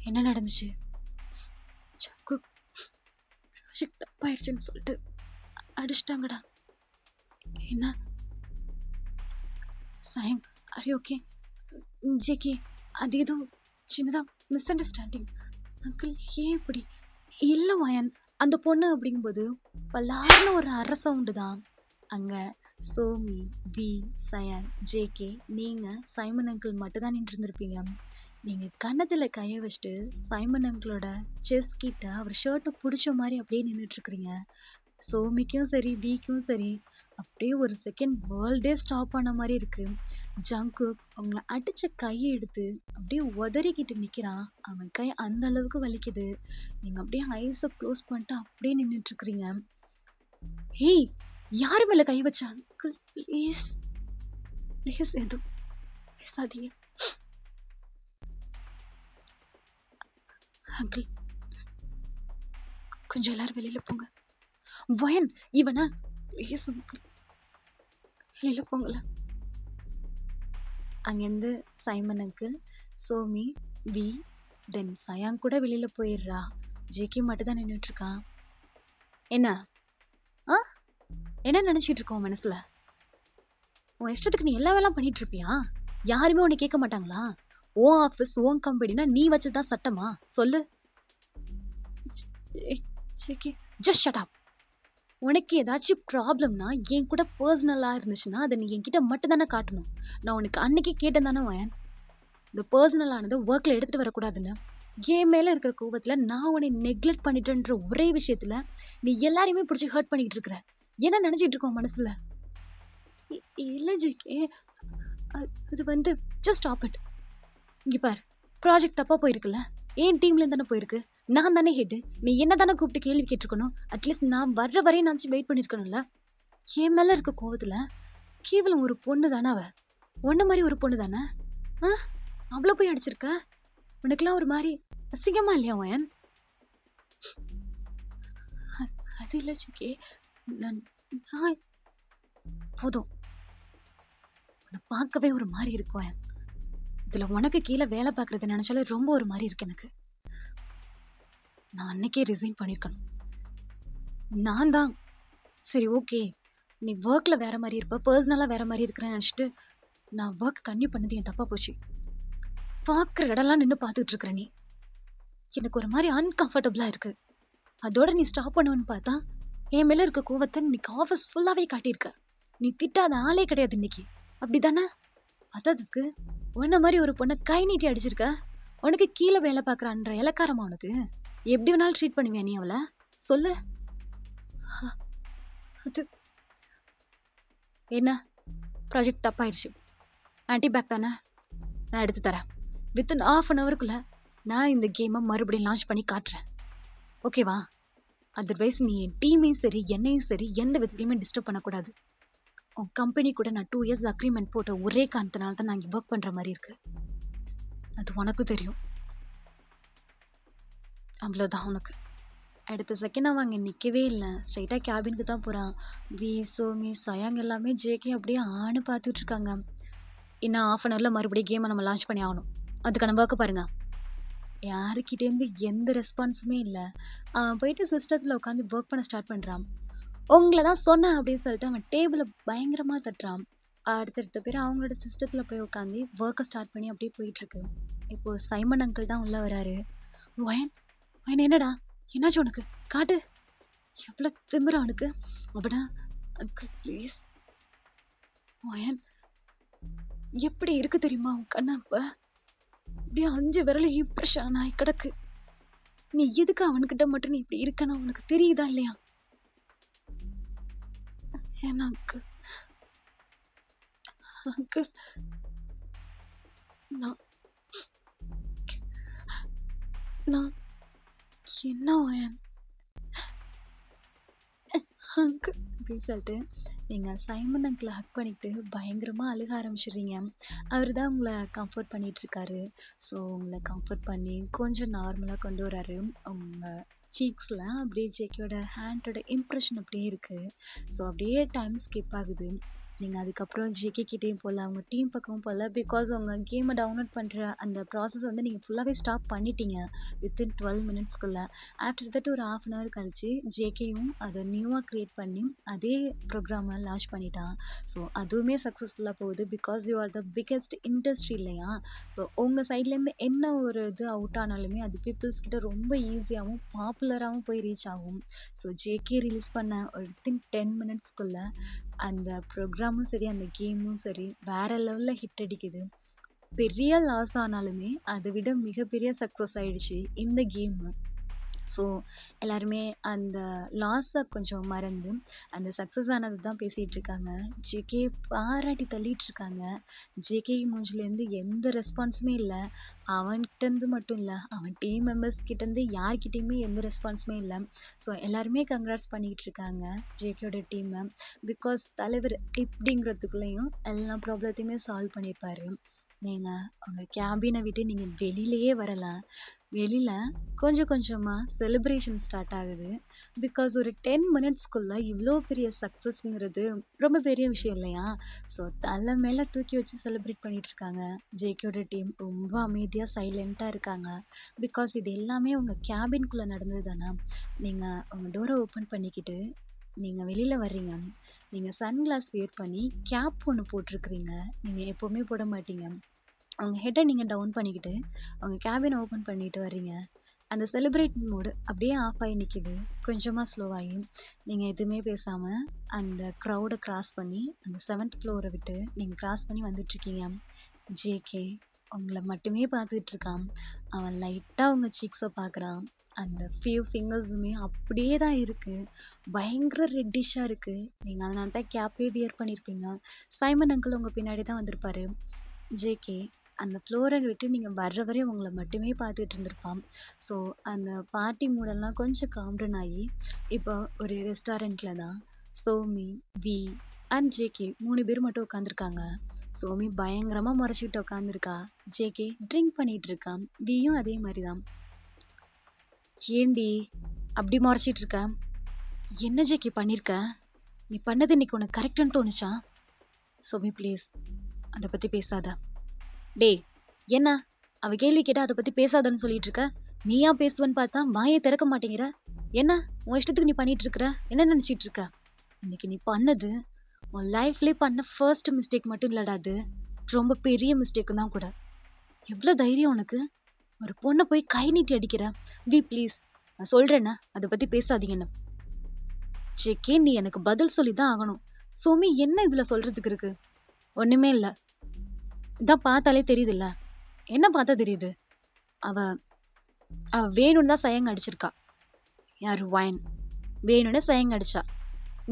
என்ன நடந்துச்சு? சக்கு ப்ராஜெக்ட் தப்பாயிடுச்சுன்னு சொல்லிட்டு அடிச்சிட்டாங்கடா. என்ன சயங், ஆர் யூ ஓகே? ஜேகே, அது ஏதோ சின்னதாக மிஸ் அண்டர்ஸ்டாண்டிங். அங்கிள் ஏன் இப்படி? இல்லை வயன், அந்த பொண்ணு அப்படிங்கும்போது பல்லாருன்னு ஒரு அரை சவுண்டு தான். அங்கே சோமி, வி, சயன், ஜேகே, நீங்கள் சைமன் அங்கிள் மட்டும் தான் நின்று இருந்திருப்பீங்க. நீங்கள் கன்னத்தில் கையை வச்சுட்டு சைமன் அங்கிளோட செஸ் கிட்ட அவர் ஷர்ட்டை பிடிச்ச மாதிரி அப்படியே நின்றுட்டுருக்குறீங்க. சோமிக்கும் சரி விக்கும் சரி அப்படியே ஒரு செகண்ட் வேர்ல்டே ஸ்டாப் ஆன மாதிரி இருக்குது. ஜங்குக் உங்களை அடித்த கையை எடுத்து அப்படியே உதறிக்கிட்டு நிற்கிறான். அவன் கை அந்த அளவுக்கு வலிக்குது. நீங்கள் அப்படியே ஐஸை க்ளோஸ் பண்ணிட்டு அப்படியே நின்றுட்டுருக்குறீங்க. ஹேய், யார் மேலே கை வச்சா? அங்கிள் ப்ளீஸ் ப்ளீஸ் எதுவும் பேசாதீங்க அங்கிள். கொஞ்சம் எல்லாரும் வெளியில போங்க. வயன், இவனா ப்ளீஸ் அங்கிள் வெளியில போங்கள. அங்கேருந்து சைமன் அங்கிள், சோமி, வி, தென் சயாங் கூட வெளியில போயிடுறா. ஜேகே மட்டும் தான் நின்றுட்டு இருக்கான். என்ன என்ன நினைச்சிட்டு இருக்கோம் மனசுல? உன் இஷ்டத்துக்கு நீ எல்லா வேலையும் பண்ணிட்டு இருப்பியா? யாருமே உன்னை கேட்க மாட்டாங்களா? ஓன் ஆஃபீஸ் ஓன் கம்பெனினா நீ வச்சதுதான் சட்டமா? சொல்லு. Just shut up. உனக்கு ஏதாச்சும் ப்ராப்ளம்னா என் கூட பர்சனலாக இருந்துச்சுன்னா அதை நீ என்கிட்ட மட்டும் தானே காட்டணும். நான் உனக்கு அன்னைக்கு கேட்டேன் தானே வயன், இந்த பர்சனலானதை ஒர்க்கில் எடுத்துகிட்டு வரக்கூடாதுன்னு. என் மேலே இருக்கிற கோபத்தில் நான் உன்னை நெக்லெக்ட் பண்ணிட்டேன்ற ஒரே விஷயத்தில் நீ எல்லாரையுமே பிடிச்சி ஹர்ட் பண்ணிக்கிட்டு இருக்கிற. என்ன நினச்சிட்டு இருக்கோம் மனசில்? இல்லை ஜிகே, அது வந்து ஜஸ்ட் ஸ்டாப் இட். இங்கே பார், ப்ராஜெக்ட் தப்பாக போயிருக்குல்ல, ஏன் டீம்லேருந்து தானே போயிருக்கு. நான் தானே ஹெட்டு. நீ என்ன தானே கூப்பிட்டு கேள்வி கேட்டிருக்கணும். அட்லீஸ்ட் நான் வர்ற வரையும் நான் வெயிட் பண்ணியிருக்கணும்ல. என் மேலே இருக்க கோவத்தில் கேவலம் ஒரு பொண்ணு தானே அவ. ஒன்ன மாதிரி ஒரு பொண்ணு தானே. அவ்வளோ போய் அடிச்சிருக்க. உனக்குலாம் ஒரு மாதிரி அசிங்கமா இல்லையா வயன்? அது இல்லை சிக்கே, நான் போதும். உன்னை பார்க்கவே ஒரு மாதிரி இருக்கும் வயன். இதில் உனக்கு கீழே வேலை பார்க்குறத நினச்சாலே ரொம்ப ஒரு மாதிரி இருக்கு எனக்கு. நான் அன்னைக்கே ரிசைன் பண்ணியிருக்கணும். நான் தான் சரி ஓகே, நீ ஒர்க்கில் வேற மாதிரி இருப்ப, பர்சனலாக வேற மாதிரி இருக்கிறேன்னு நினச்சிட்டு நான் ஒர்க் கன்டினியூ பண்ணது என் தப்பாக போச்சு. பார்க்குற இடம்லாம் நின்று பார்த்துட்டு இருக்கிற நீ எனக்கு ஒரு மாதிரி அன்கம்ஃபர்டபுளாக இருக்கு. அதோட நீ ஸ்டாப் பண்ணுவேன்னு பார்த்தா என் மேலே இருக்க கோவத்தை இன்னைக்கு ஆஃபீஸ் ஃபுல்லாகவே காட்டியிருக்க. நீ திட்டாத ஆளே கிடையாது இன்னைக்கு, அப்படி தானே? அததுக்கு உன்ன மாதிரி ஒரு பொண்ணை கை நீட்டி அடிச்சிருக்க. உனக்கு கீழே வேலை பார்க்குறான்ற இலக்காரமா? உனக்கு எப்படி வேணாலும் ட்ரீட் பண்ணுவியா நீ அவளை? சொல்லு. அது என்ன, ப்ராஜெக்ட் தப்பாயிடுச்சு, ஆன்டி பேக் தானே, நான் எடுத்து தரேன். வித்தின் ½ an hourக்குள்ளே நான் இந்த கேமை மறுபடியும் லான்ச் பண்ணி காட்டுறேன், ஓகேவா? அதர்வைஸ் நீ என் டீமையும் சரி என்னையும் சரி எந்த விதத்துலையுமே டிஸ்டர்ப் பண்ணக்கூடாது. உன் கம்பெனி கூட நான் 2 years அக்ரிமெண்ட் போட்ட ஒரே காரணத்தினால தான் நான் இங்கே ஒர்க் பண்ணுற மாதிரி இருக்கு. அது உனக்கும் தெரியும். அவ்வளோதான் உனக்கு. அடுத்த செகண்ட் அவன் அங்கே நிற்கவே இல்லை, ஸ்ட்ரைட்டாக கேபினுக்கு தான் போகிறான். வி, சோமி, சயாங் எல்லாமே ஜேகே அப்படியே ஆணு பார்த்துட்டு இருக்காங்க. இன்னும் ½ an hourல மறுபடியும் கேமை நம்ம லான்ச் பண்ணி ஆகணும். அதுக்கான ஒர்க்கை பாருங்க. யாருக்கிட்டேருந்து எந்த ரெஸ்பான்ஸுமே இல்லை. அவன் போயிட்டு சிஸ்டத்தில் உட்காந்து ஒர்க் பண்ண ஸ்டார்ட் பண்ணுறான். உங்களை தான் சொன்னேன் அப்படின்னு சொல்லிட்டு அவன் டேபிளை பயங்கரமாக தட்டுறான். அடுத்தடுத்த பேர் அவங்களோட சிஸ்டத்தில் போய் உட்காந்து ஒர்க்கை ஸ்டார்ட் பண்ணி அப்படியே போயிட்டுருக்கு. இப்போ சைமன் அங்கிள் தான் உள்ள வராரு. "ஒயன், ஒயன் என்னடா? என்னாச்சு உனக்கு? காட்டு. எவ்வளோ திமிரு அவனுக்கு." அப்படா, "அங்கிள் ப்ளீஸ்." ஒயன், எப்படி இருக்கு தெரியுமா உன் கண்ணு அப்ப? அப்படியே 5 விரலும் இம்ப்ரெஷன் ஆகி கிடக்கு. நீ எதுக்கு அவன்கிட்ட மட்டும் நீ இப்படி இருக்கன்னு உனக்கு தெரியுதா இல்லையா? ஏன்னா அங்கிள், அங்கிள் நான் நான் என்ன ஒயன் அங்கிள் அப்படின்னு சொல்லிட்டு நீங்கள் சைமன் அங்கிளை ஹக் பண்ணிக்கிட்டு பயங்கரமாக அழுக ஆரம்பிச்சிடுறீங்க. அவர் தான் உங்களை கம்ஃபர்ட் பண்ணிட்டு இருக்காரு. ஸோ உங்களை கம்ஃபர்ட் பண்ணி கொஞ்சம் நார்மலாக கொண்டு வராரு. உங்கள் சீக்ஸில் அப்படியே ஜேக்கியோட ஹேண்டோட இம்ப்ரெஷன் அப்படியே இருக்குது. ஸோ அப்படியே டைம் ஸ்கிப் ஆகுது. நீங்கள் அதுக்கப்புறம் ஜேகே கிட்டேயும் போகல, அவங்க டீம் பக்கமும் போகல. பிகாஸ் உங்கள் கேமை டவுன்லோட் பண்ணுற அந்த ப்ராசஸ் வந்து நீங்கள் ஃபுல்லாகவே ஸ்டாப் பண்ணிட்டீங்க வித்தின் 12 மினிட்ஸ்க்குள்ளே. ஆஃப்டர் தட் ஒரு ½ அன் ஹவர் கழிச்சு ஜேகேயும் அதை நியூவாக க்ரியேட் பண்ணி அதே ப்ரோக்ராமை லான்ச் பண்ணிட்டான். ஸோ அதுவுமே சக்ஸஸ்ஃபுல்லாக போகுது. Because you are the biggest industry இல்லையா? ஸோ உங்கள் சைட்லேருந்து என்ன ஒரு இது அவுட் ஆனாலுமே அது பீப்புள்ஸ் கிட்ட ரொம்ப ஈஸியாகவும் பாப்புலராகவும் போய் ரீச் ஆகும். ஸோ ஜேகே ரிலீஸ் பண்ண ஒரு வித்தின் 10 மினிட்ஸ்க்குள்ளே அந்த ப்ரோக்ராமும் சரி, அந்த கேமும் சரி வேற லெவலில் ஹிட் அடிக்குது. பெரிய லாஸ் ஆனாலுமே அதை விட மிகப்பெரிய சக்ஸஸ் ஆயிடுச்சு இந்த கேமு. ஸோ எல்லாருமே அந்த லாஸை கொஞ்சம் மறந்து அந்த சக்ஸஸ் ஆனது தான் பேசிகிட்டு இருக்காங்க. ஜேகே பாராட்டி தள்ளிட்டு இருக்காங்க. ஜேகே மூஞ்சிலேருந்து எந்த ரெஸ்பான்ஸுமே இல்லை. அவன்கிட்டேருந்து மட்டும் இல்லை, அவன் டீம் மெம்பர்ஸ் கிட்டேருந்து யார்கிட்டேயுமே எந்த ரெஸ்பான்ஸுமே இல்லை. ஸோ எல்லாருமே கங்க்ராட்ஸ் பண்ணிக்கிட்டு இருக்காங்க ஜேகேயோட டீமை. பிகாஸ் தலைவர் இப்படிங்கிறதுக்குள்ளேயும் எல்லா ப்ராப்ளத்தையுமே சால்வ் பண்ணியிருப்பாரு. நீங்கள் உங்கள் கேபினை விட்டு நீங்கள் வெளியிலேயே வரலாம். வெளியில் கொஞ்சம் கொஞ்சமாக செலிப்ரேஷன் ஸ்டார்ட் ஆகுது. பிகாஸ் ஒரு 10 மினிட்ஸ்க்குள்ளே இவ்வளோ பெரிய சக்ஸஸ்ங்கிறது ரொம்ப பெரிய விஷயம் இல்லையா? ஸோ தலை மேலே தூக்கி வச்சு செலிப்ரேட் பண்ணிட்டு இருக்காங்க. ஜேகேயோட டீம் ரொம்ப அமைதியாக சைலண்ட்டாக இருக்காங்க. பிகாஸ் இது எல்லாமே உங்கள் கேபின்குள்ளே நடந்தது தானே. நீங்கள் உங்கள் டோரை ஓப்பன் பண்ணிக்கிட்டு நீங்கள் வெளியில் வர்றீங்க. நீங்கள் சன்கிளாஸ் வியர் பண்ணி கேப் ஒன்று போட்டிருக்கிறீங்க. நீங்கள் எப்போவுமே போட மாட்டீங்க. அவங்க ஹெட்டை நீங்கள் டவுன் பண்ணிக்கிட்டு அவங்க கேபினை ஓப்பன் பண்ணிட்டு வர்றீங்க. அந்த செலிப்ரேட் மோடு அப்படியே ஆஃப் ஆகி நிற்கிது. கொஞ்சமாக ஸ்லோவாகி நீங்கள் எதுவுமே பேசாமல் அந்த க்ரௌடை கிராஸ் பண்ணி அந்த 7th ஃப்ளோரை விட்டு நீங்கள் கிராஸ் பண்ணி வந்துட்டுருக்கீங்க. ஜேகே உங்களை மட்டுமே பார்த்துட்டு இருக்கான். அவன் லைட்டாக உங்கள் சீக்ஸை பார்க்குறான். அந்த ஃபியூ ஃபிங்கர்ஸுமே அப்படியே தான் இருக்குது. பயங்கர ரெட்டிஷாக இருக்குது. நீங்கள் அதனால தான் கேப்பே வியர் பண்ணியிருப்பீங்க. சைமன் அங்கிள் உங்கள் பின்னாடி தான் வந்திருப்பாரு. ஜேகே அந்த ஃப்ளோரை விட்டு நீங்கள் வர்ற வரையும் உங்களை மட்டுமே பார்த்துட்டு இருந்திருப்பான். ஸோ அந்த பார்ட்டி மூடெல்லாம் கொஞ்சம் காம்டன் ஆகி இப்போ ஒரு ரெஸ்டாரண்ட்டில் தான் சோமி, வி அண்ட் ஜேகே 3 பேர் மட்டும் உட்காந்துருக்காங்க. சோமி பயங்கரமாக முறைச்சிக்கிட்டு உட்காந்துருக்கா. ஜேகே ட்ரிங்க் பண்ணிகிட்டு இருக்கான். வியும் அதே மாதிரி தான். ஏண்டி அப்படி முறைச்சிட்டு இருக்க? என்ன ஜேகே பண்ணியிருக்க? நீ பண்ணது இன்னைக்கு உனக்கு கரெக்டுன்னு தோணுச்சா? சோமி ப்ளீஸ் அதை பற்றி பேசாத. டேய் என்ன அவ கேள்வி கேட்டா அதை பற்றி பேசாதன்னு சொல்லிட்டு இருக்க? நீயா பேசுவன்னு பார்த்தா வாயை திறக்க மாட்டேங்கிற. என்ன உன் இஷ்டத்துக்கு நீ பண்ணிட்டு இருக்கிற? என்ன நினச்சிட்டு இருக்க? இன்னைக்கு நீ பண்ணது உன் லைஃப்லேயே பண்ண ஃபர்ஸ்ட் மிஸ்டேக் மட்டும் இல்லடா, அது ரொம்ப பெரிய மிஸ்டேக்கு தான் கூட. எவ்வளோ தைரியம் உனக்கு? ஒரு பொண்ணை போய் கை நீட்டி அடிக்கிற. வி ப்ளீஸ் நான் சொல்கிறேன்னா அதை பற்றி பேசாதீங்கன்னு. ஜேகே நீ எனக்கு பதில் சொல்லி தான் ஆகணும். சோமி என்ன இதில் சொல்கிறதுக்கு இருக்கு? ஒன்றுமே இல்லை, இதான் பார்த்தாலே தெரியுதுல்ல. என்ன பார்த்தா தெரியுது? அவ அவ வேணும்னு தான் சயங்க அடிச்சிருக்கா. யார்? வயன் வேணும்னு சயங்க அடிச்சா.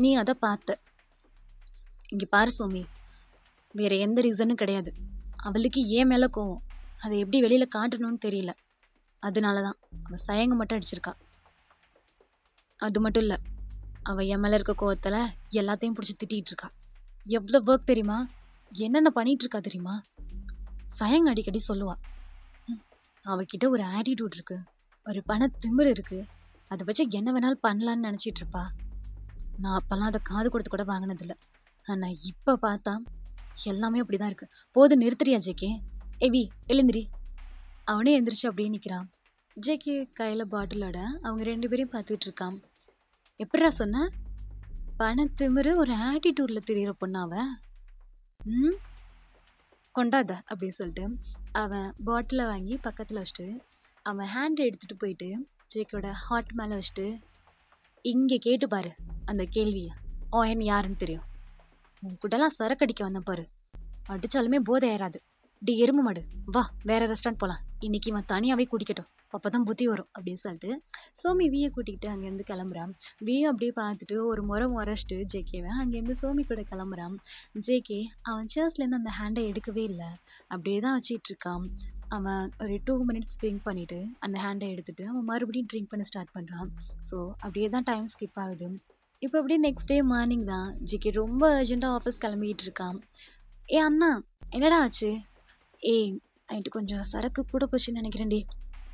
நீ அதை பார்த்த. இங்கே பாரு சோமி, வேற எந்த ரீசனும் கிடையாது. அவளுக்கு ஏன் மேலே கோவம், அதை எப்படி வெளியில் காட்டணும்னு தெரியல. அதனால தான் அவள் சயங்க மட்டும் அடிச்சிருக்கா. அது மட்டும் இல்லை, அவள் என் மேலே இருக்க கோவத்தில் எல்லாத்தையும் பிடிச்சி திட்டிகிட்டு இருக்கா. எவ்வளோ ஒர்க் தெரியுமா, என்னென்ன பண்ணிட்டு இருக்கா தெரியுமா? சயங்க அடிக்கடி சொல்லுவா. அவகிட்ட ஒரு ஆட்டிடியூட் இருக்கு, ஒரு திமிரு இருக்கு. அதை வச்சு என்ன வேணாலும் பண்ணலான்னு நினச்சிட்டு இருப்பா. நான் அப்பெல்லாம் அதை காது கொடுத்து கூட வாங்கினதில்லை. ஆனால் இப்போ பார்த்தா எல்லாமே அப்படிதான் இருக்கு. போது நிறுத்துறியா ஜேகே? எவி எழுந்திரி. அவனே எந்திரிச்சு அப்படியே நிற்கிறான். ஜேகே கையில் பாட்டிலோட அவங்க 2 பேரையும் பார்த்துட்டு இருக்கான். எப்படிடா சொன்ன? திமிரு ஒரு ஆட்டிடியூட்ல தெரியுற பொண்ணாவ? ம் கொண்டாத அப்படின்னு சொல்லிட்டு அவன் பாட்டிலை வாங்கி பக்கத்தில் வச்சுட்டு அவன் ஹேண்ட் எடுத்துட்டு போயிட்டு ஜேக்கோட ஹார்ட் மேலே வச்சுட்டு இங்கே கேட்டு பாரு அந்த கேள்வியை. ஓஎன் யாருன்னு தெரியும். உன் கூடலாம் சரக்கு அடிக்க வந்தேன் பாரு. அடிச்சாலுமே போதை ஏறாது. டி எறும்பு மாடு, வா வேற ரெஸ்டாரண்ட் போகலாம். இன்னைக்கு இவன் தனியாவே குடிக்கட்டும், அப்பதான் புத்தி வரும் அப்படின்னு சொல்லிட்டு சோமி வியை கூட்டிகிட்டு அங்கேருந்து கிளம்புறான். வியும் அப்படியே பார்த்துட்டு ஒரு முறைச்சிட்டு ஜேகேவன் அங்கேருந்து சோமி கூட கிளம்புறான். ஜேகே அவன் சேர்ஸ்லேருந்து அந்த ஹேண்டை எடுக்கவே இல்லை, அப்படியே தான் வச்சிட்டு இருக்கான். அவன் ஒரு 2 மினிட்ஸ் திங்க் பண்ணிட்டு அந்த ஹேண்டை எடுத்துட்டு அவன் மறுபடியும் ட்ரிங்க் பண்ண ஸ்டார்ட் பண்ணுறான். ஸோ அப்படியே தான் டைம் ஸ்கிப் ஆகுது. இப்போ அப்படியே நெக்ஸ்ட் டே மார்னிங் தான் ஜிகே ரொம்ப அர்ஜென்ட்டாக ஆஃபீஸ் கிளம்பிட்டு இருக்கான். ஏ அண்ணா, என்னடா ஆச்சு? ஏய், நைட்டு கொஞ்சம் சரக்கு கூட போச்சுன்னு நினைக்கிறேன்டி.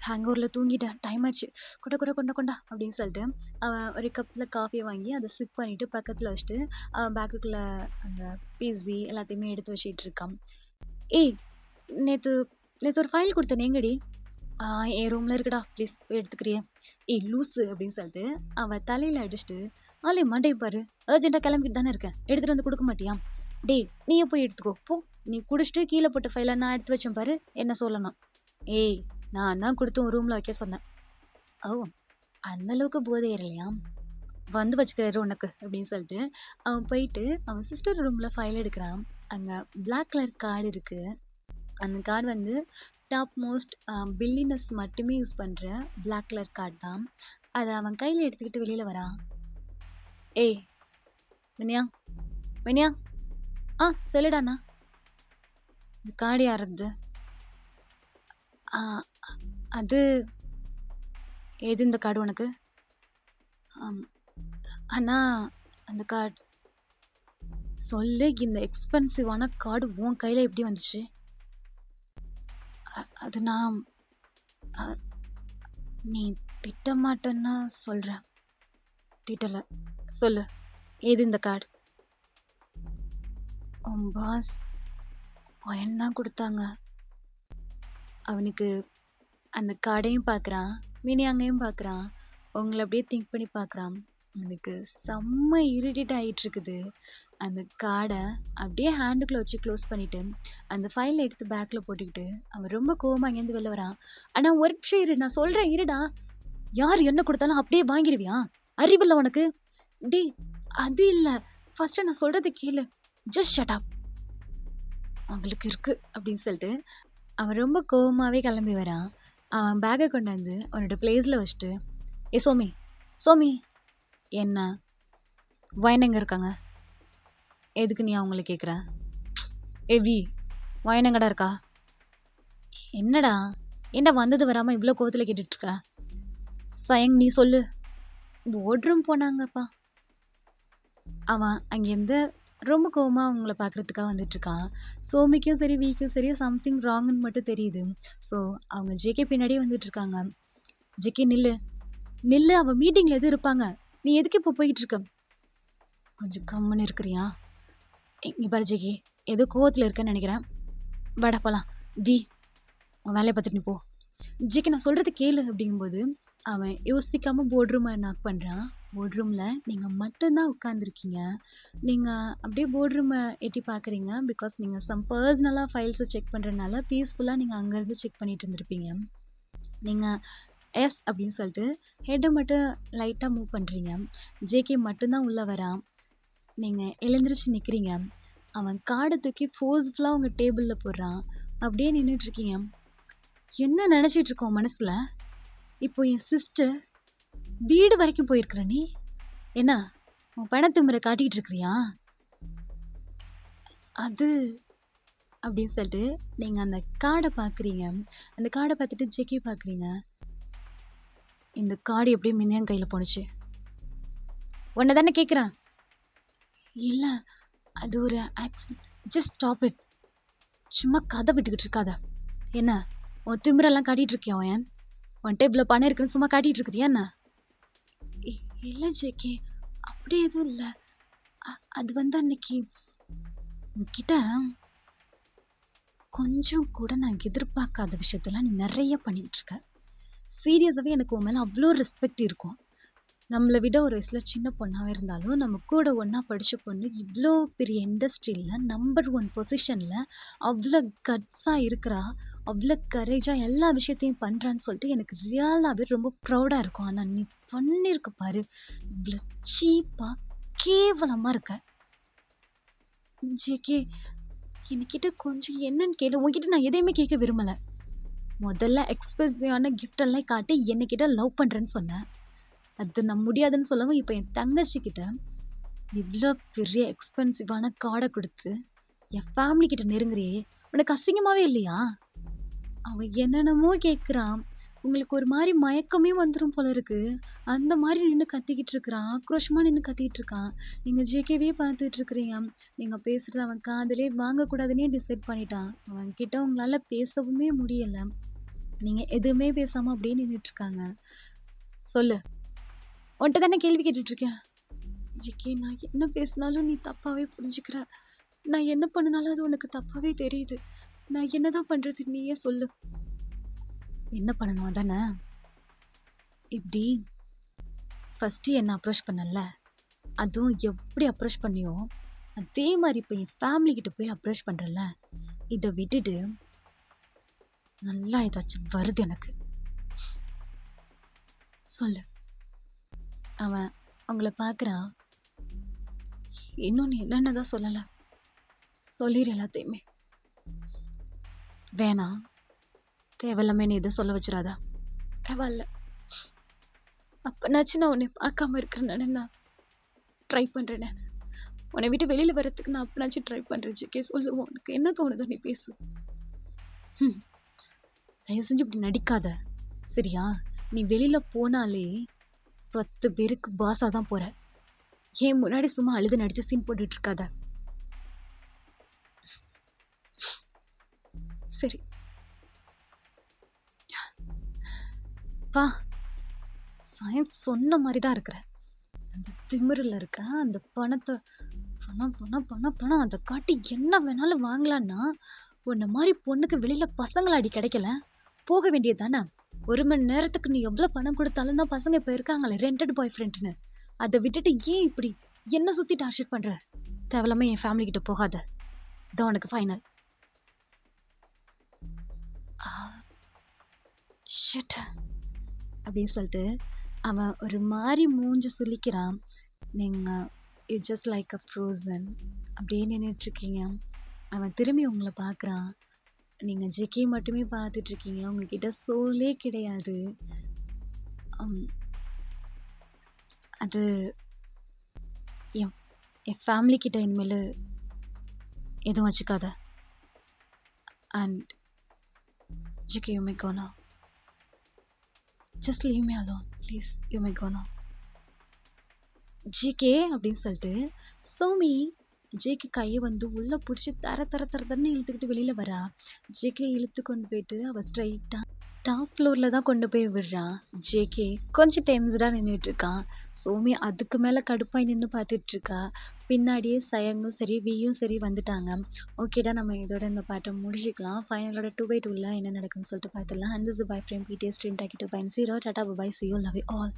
ஹேங் ஓவரில் தூங்கிட்டேன், டைம் ஆச்சு, கொண்டா கொண்டா கொண்டா கொண்டா அப்படின்னு சொல்லிட்டு அவன் ஒரு கப்பில் காஃபியை வாங்கி அதை சிப் பண்ணிட்டு பக்கத்தில் வச்சுட்டு அவன் பேக்குக்குள்ளே அந்த பிஸி எல்லாத்தையுமே எடுத்து வச்சிட்டு இருக்கான். ஏய், நேற்று நேற்று ஒரு ஃபைல் கொடுத்தேன் எங்கடி? என் ரூமில் இருக்குடா, ப்ளீஸ் போய் எடுத்துக்கிறியே. ஏய் லூஸு அப்படின்னு சொல்லிட்டு அவன் தலையில் அடிச்சுட்டு ஆளே மண்டை பாரு, அர்ஜென்ட்டாக கிளம்பிட்டு தானே இருக்கேன், எடுத்துகிட்டு வந்து கொடுக்க மாட்டியா? டேய் நீயே போய் எடுத்துக்கோ போ. நீ குடிச்சிட்டு கீழே போட்ட ஃபைலை நான் எடுத்து வச்சேன் பாரு, என்ன சொல்லணும்? ஏய், நான் தான் கொடுத்து உன் ரூமில் வைக்க சொன்னேன். ஓ, அந்த அளவுக்கு போதை ஏறலையா? வந்து வச்சுக்கிறாரு உனக்கு அப்படின்னு சொல்லிட்டு அவன் போயிட்டு அவன் சிஸ்டர் ரூமில் ஃபைல் எடுக்கிறான். அங்கே பிளாக் கலர் கார்டு இருக்குது. அந்த கார்டு வந்து டாப் மோஸ்ட் பில்லினஸ் மட்டுமே யூஸ் பண்ணுற பிளாக் கலர் கார்டு தான். அதை அவன் கையில் எடுத்துக்கிட்டு வெளியில் வரான். ஏய் வினியா, வினியா, சொல்லுடாண்ணா. இந்த கார்டு யாரது? அது எது இந்த கார்டு உனக்கு? அண்ணா, அந்த கார்டு சொல்லு. இந்த எக்ஸ்பென்சிவான கார்டு உன் கையில் எப்படி வந்துச்சு? அது நான் நீ திட்ட மாட்டேன்னா சொல்கிறேன். திட்டலை, சொல்லு ஏது இந்த கார்டு? உன் பாஸ் என்ன கொடுத்தாங்க. அவனுக்கு அந்த கார்டையும் பார்க்குறான், மினி அங்கேயும் பார்க்குறான், உங்களை அப்படியே திங்க் பண்ணி பார்க்குறான். அவனுக்கு செம்ம இரிட்டேட் ஆகிட்டு இருக்குது. அந்த கார்டை அப்படியே ஹேண்டுக்குள்ளே வச்சு க்ளோஸ் பண்ணிவிட்டு அந்த ஃபைலை எடுத்து பேக்கில் போட்டுக்கிட்டு அவன் ரொம்ப கோவமாக அங்கேருந்து வெளில வரான். ஆனால் ஒரு நிமிஷம் இரு, நான் சொல்கிறேன் இருடா. யார் என்ன கொடுத்தாலும் அப்படியே வாங்கிடுவியா? அறிவில்லை உனக்கு? டே அது இல்லை, ஃபஸ்ட்டு நான் சொல்கிறது கேளு, ஜஸ்ட் ஷட் அப். அவளுக்கு இருக்கு அப்படின்னு சொல்லிட்டு அவன் ரொம்ப கோவமாகவே கிளம்பி வரான். அவன் பேக்கை கொண்டாந்து அவனோட பிளேஸில் வச்சுட்டு, ஏ சோமி, சோமி, என்ன வயன் எங்கே இருக்காங்க? எதுக்கு நீ அவங்கள கேட்குற? வி வயன் எங்கடா இருக்கா? என்னடா ஏன்டா வந்தது வராமல் இவ்வளோ கோவத்தில் கேட்டுட்ருக்க? சயங் நீ சொல்லு. போர்ட்ரூம் போனாங்கப்பா. அவன் அங்கேருந்து ரொம்ப கோவமாக அவங்கள பார்க்குறதுக்காக வந்துட்டுருக்கான். சோமிக்கும் சரி வீக்கும் சரி சம்திங் ராங்குன்னு மட்டும் தெரியுது. ஸோ அவங்க ஜேகே பின்னாடியே வந்துட்டுருக்காங்க. ஜேகே நில்லு, நில்லு, அவன் மீட்டிங்கில் எதுவும் இருப்பாங்க, நீ எதுக்கு இப்போ போய்கிட்டு இருக்க? கொஞ்சம் கம்முன்னு இருக்கிறியா? நீ பாரு ஜேகே, ஏதோ கோவத்தில் இருக்கேன்னு நினைக்கிறேன், வாடா போகலாம். வி உன் வேலையை பார்த்துட்டு நீ போ. ஜேகே நான் சொல்கிறது கேளு அப்படிங்கும்போது அவன் யோசிக்காமல் போர்ட்ரூமை நாக் பண்ணுறான். போர்ட்ரூமில் நீங்கள் மட்டும்தான் உட்காந்துருக்கீங்க. நீங்கள் அப்படியே போர்ட்ரூமை எட்டி பார்க்குறீங்க. பிகாஸ் நீங்கள் சம் பர்சனலாக ஃபைல்ஸை செக் பண்ணுறதுனால பீஸ்ஃபுல்லாக நீங்கள் அங்கேருந்து செக் பண்ணிட்டு இருந்திருப்பீங்க. நீங்கள் எஸ் அப்படின்னு சொல்லிட்டு ஹெட்டை மட்டும் லைட்டாக மூவ் பண்ணுறீங்க. ஜேகே மட்டும்தான் உள்ளே வரான். நீங்கள் எழுந்திரிச்சு நிற்கிறீங்க. அவன் கார்டை தூக்கி ஃபோர்ஸ்ஃபுல்லாக உங்கள் டேபிளில் போடுறான். அப்படியே நின்றுட்டுருக்கீங்க. என்ன நினச்சிட்டு இருக்கோம் மனசில்? இப்போ என் சிஸ்டர் வீடு வரைக்கும் போயிருக்கிற நீ என்ன உன் பணத்து முறை காட்டிகிட்டு இருக்கிறியா? அது அப்படின்னு சொல்லிட்டு நீங்கள் அந்த கார்டை பார்க்குறீங்க. அந்த கார்டை பார்த்துட்டு ஜேகே பார்க்குறீங்க. இந்த கார்டு எப்படி மின்னியன் கையில் போணுச்சு? உன்னை தானே கேட்குறேன். இல்லை, அது ஒரு ஆக்சிடென்ட். Just stop it. சும்மா கதை விட்டுக்கிட்டு இருக்காத. என்ன உன் திமிரெல்லாம் காட்டிகிட்டு இருக்கியா? உன் டேபிளில் பணம் இருக்குன்னு சும்மா காட்டிகிட்டு இருக்கிறியா என்ன? இல்லை ஜேகே, அப்படி எதுவும் இல்லை. அது வந்து அன்னைக்கு உன்கிட்ட கொஞ்சம் கூட நான் எதிர்பார்க்காத விஷயத்தெல்லாம் நீ நிறைய பண்ணிகிட்ருக்க. சீரியஸாகவே எனக்கு உன் மேலே அவ்வளோ ரெஸ்பெக்ட் இருக்கும். நம்மள விட ஒரு வயசுல சின்ன பொண்ணாவே இருந்தாலும், நம்ம கூட ஒண்ணா படிச்ச பொண்ணு இவ்ளோ பெரிய இண்டஸ்ட்ரியில நம்பர் 1 பொசிஷன்ல அவ்ளோ கட்ஸா இருக்கிறா. அவ்ளோ கரேஜா எல்லா விஷயத்தையும் பண்றான்னு சொல்லிட்டு எனக்கு ரியலாவே ரொம்ப ப்ரவுடா இருக்கும். ஆனா நீ பண்ணியிருக்க பாரு, இவ்ளோ சீப்பா, கேவலமா இருக்க. ஜேகே என்கிட்ட கொஞ்சம் என்னன்னு கேளு. உன்கிட்ட நான் எதையுமே கேட்க விரும்பல. முதல்ல எக்ஸ்பிரசிவான கிஃப்ட் எல்லாம் காட்டி என்கிட்ட லவ் பண்றேன்னு சொன்ன. அது நான் முடியாதுன்னு சொல்லவும், இப்ப என் தங்கச்சிகிட்ட இவ்ளோ பெரிய எக்ஸ்பென்சிவான கார்ட குடுத்து, என் ஃபேமிலி கிட்ட நெருங்குறியே! உனக்கு அசிங்கமாவே இல்லையா? அவன் என்னென்னமோ கேட்குறான். உங்களுக்கு ஒரு மாரி மயக்கமே வந்துரும் போல இருக்கு. அந்த மாரி நின்னு கத்திக்கிட்டு இருக்கிறான். ஆக்ரோஷமா நின்னு கத்திக்கிட்டு இருக்கான். நீங்க ஜேகேவே பார்த்துட்டு இருக்கிறீங்க. நீங்க பேசுறது அவன் காதுலயே வாங்கக்கூடாதுன்னே டிசைட் பண்ணிட்டான். அவன்கிட்ட உங்களால பேசவுமே முடியல. நீங்க எதுவுமே பேசாம அப்படியே நின்னுட்டு இருக்காங்க. சொல்லு. உன்ட்ட தானே கேள்வி கேட்டுட்டு இருக்கேன். ஜிகே நான் என்ன பேசினாலும் நீ தப்பாவே புரிஞ்சுக்கிற. நான் என்ன பண்ணுனாலும் அது உனக்கு தப்பாவே தெரியுது. நான் என்னதான் பண்றது நீயே சொல்லு. என்ன பண்ணணும் அதானே? இப்படி ஃபர்ஸ்ட்டு என்ன அப்ரோச் பண்ணல. அதுவும் எப்படி அப்ரோச் பண்ணியோ, அதே மாரி இப்ப என் ஃபேமிலி கிட்ட போய் அப்ரோச் பண்றேன்ல. இத விட்டுட்டு நல்லா ஏதாச்சும் வருது எனக்கு. சொல்லு. அவன் உங்கள பார்க்குறான். இன்னும் நீ என்னன்னதான் சொல்லல. சொல்லிரு எல்லாத்தையுமே. வேணாம். தேவையில்லாம நீ எதுவும் சொல்ல வச்சிராத. பரவால்ல. அப்பனாச்சும் நான் உன்னை பார்க்காம இருக்கிறேன்னு நான் ட்ரை பண்றேனே. உன்னை விட்டு வெளியில வரதுக்கு நான் அப்பனாச்சும் ட்ரை பண்றேன் ஜிகே. சொல்லு உனக்கு என்ன தோணுதோ நீ பேசு. தயவு செஞ்சு இப்படி நடிக்காத. சரியா? நீ வெளியில போனாலே 10 பேருக்கு பாஸா தான் போற. ஏன் முன்னாடி சும்மா அழுது நடிச்சு சீன் போட்டுட்டு இருக்காத. சரி. வா. சாயம் சொன்ன மாதிரி தான் இருக்கிற. அந்த திமிருல இருக்க அந்த பணத்தை பணம் பணம் பணம் பணம் அதை காட்டி என்ன வேணாலும் வாங்கலான்னா உன்ன மாதிரி பொண்ணுக்கு வெளியில பசங்களாடி கிடைக்கல. போக வேண்டியது தானே. 1 மணி நேரத்துக்கு நீ எவ்வளவு பணம் கொடுத்தாலும் தான் பசங்க இப்ப இருக்காங்களே ரெண்டட் பாய் ஃப்ரெண்ட்னு. அதை விட்டுட்டு ஏன் இப்படி என்ன சுத்தி டார்ச்சர் பண்ற? தேவையில்லாம என் ஃபேமிலி கிட்ட போகாத. இதான் உனக்கு ஃபைனல். ஷிட் அப்படின்னு சொல்லிட்டு அவன் ஒரு மாதிரி மூஞ்சி சுளிக்கிறான். நீங்க you just like a frozen அப்படியே நின்றுட்டு இருக்கீங்க. அவன் திரும்பி உங்களை பார்க்குறான். நீங்க ஜெகே மட்டுமே பார்த்துட்டு இருக்கீங்க. உங்ககிட்ட சோலே கிடையாது. அது என் என் ஃபேமிலி கிட்ட இனிமேல் எதுவும் வச்சுக்காத. And GK you may go now. Just leave me alone please. You may go now. GK அப்படின்னு சொல்லிட்டு சோமி ஜேக்கு கையை வந்து உள்ள பிடிச்சி தர தர தரன்னு இழுத்துக்கிட்டு வெளியில வரா. ஜேகே இழுத்து கொண்டு போயிட்டு அவ ஸ்ட்ரைட்டா டாப் ஃப்ளோர்ல தான் கொண்டு போய் விடுறா. ஜேகே கொஞ்சம் டென்ஸ்டா நின்றுட்டு இருக்கான். சோமி அதுக்கு மேல கடுப்பாய் நின்று பார்த்துட்டு இருக்கா. பின்னாடியே சயங்கும் சரி வியும் சரி வந்துட்டாங்க. ஓகேடா, நம்ம இதோட இந்த பாட்டை முடிச்சுக்கலாம். ஃபைனலோட 2/2ல என்ன நடக்குன்னு சொல்லிட்டு பார்த்துடலாம். And this bye friend BTS stream talkie 2.0. Tata bye, see you, love you all.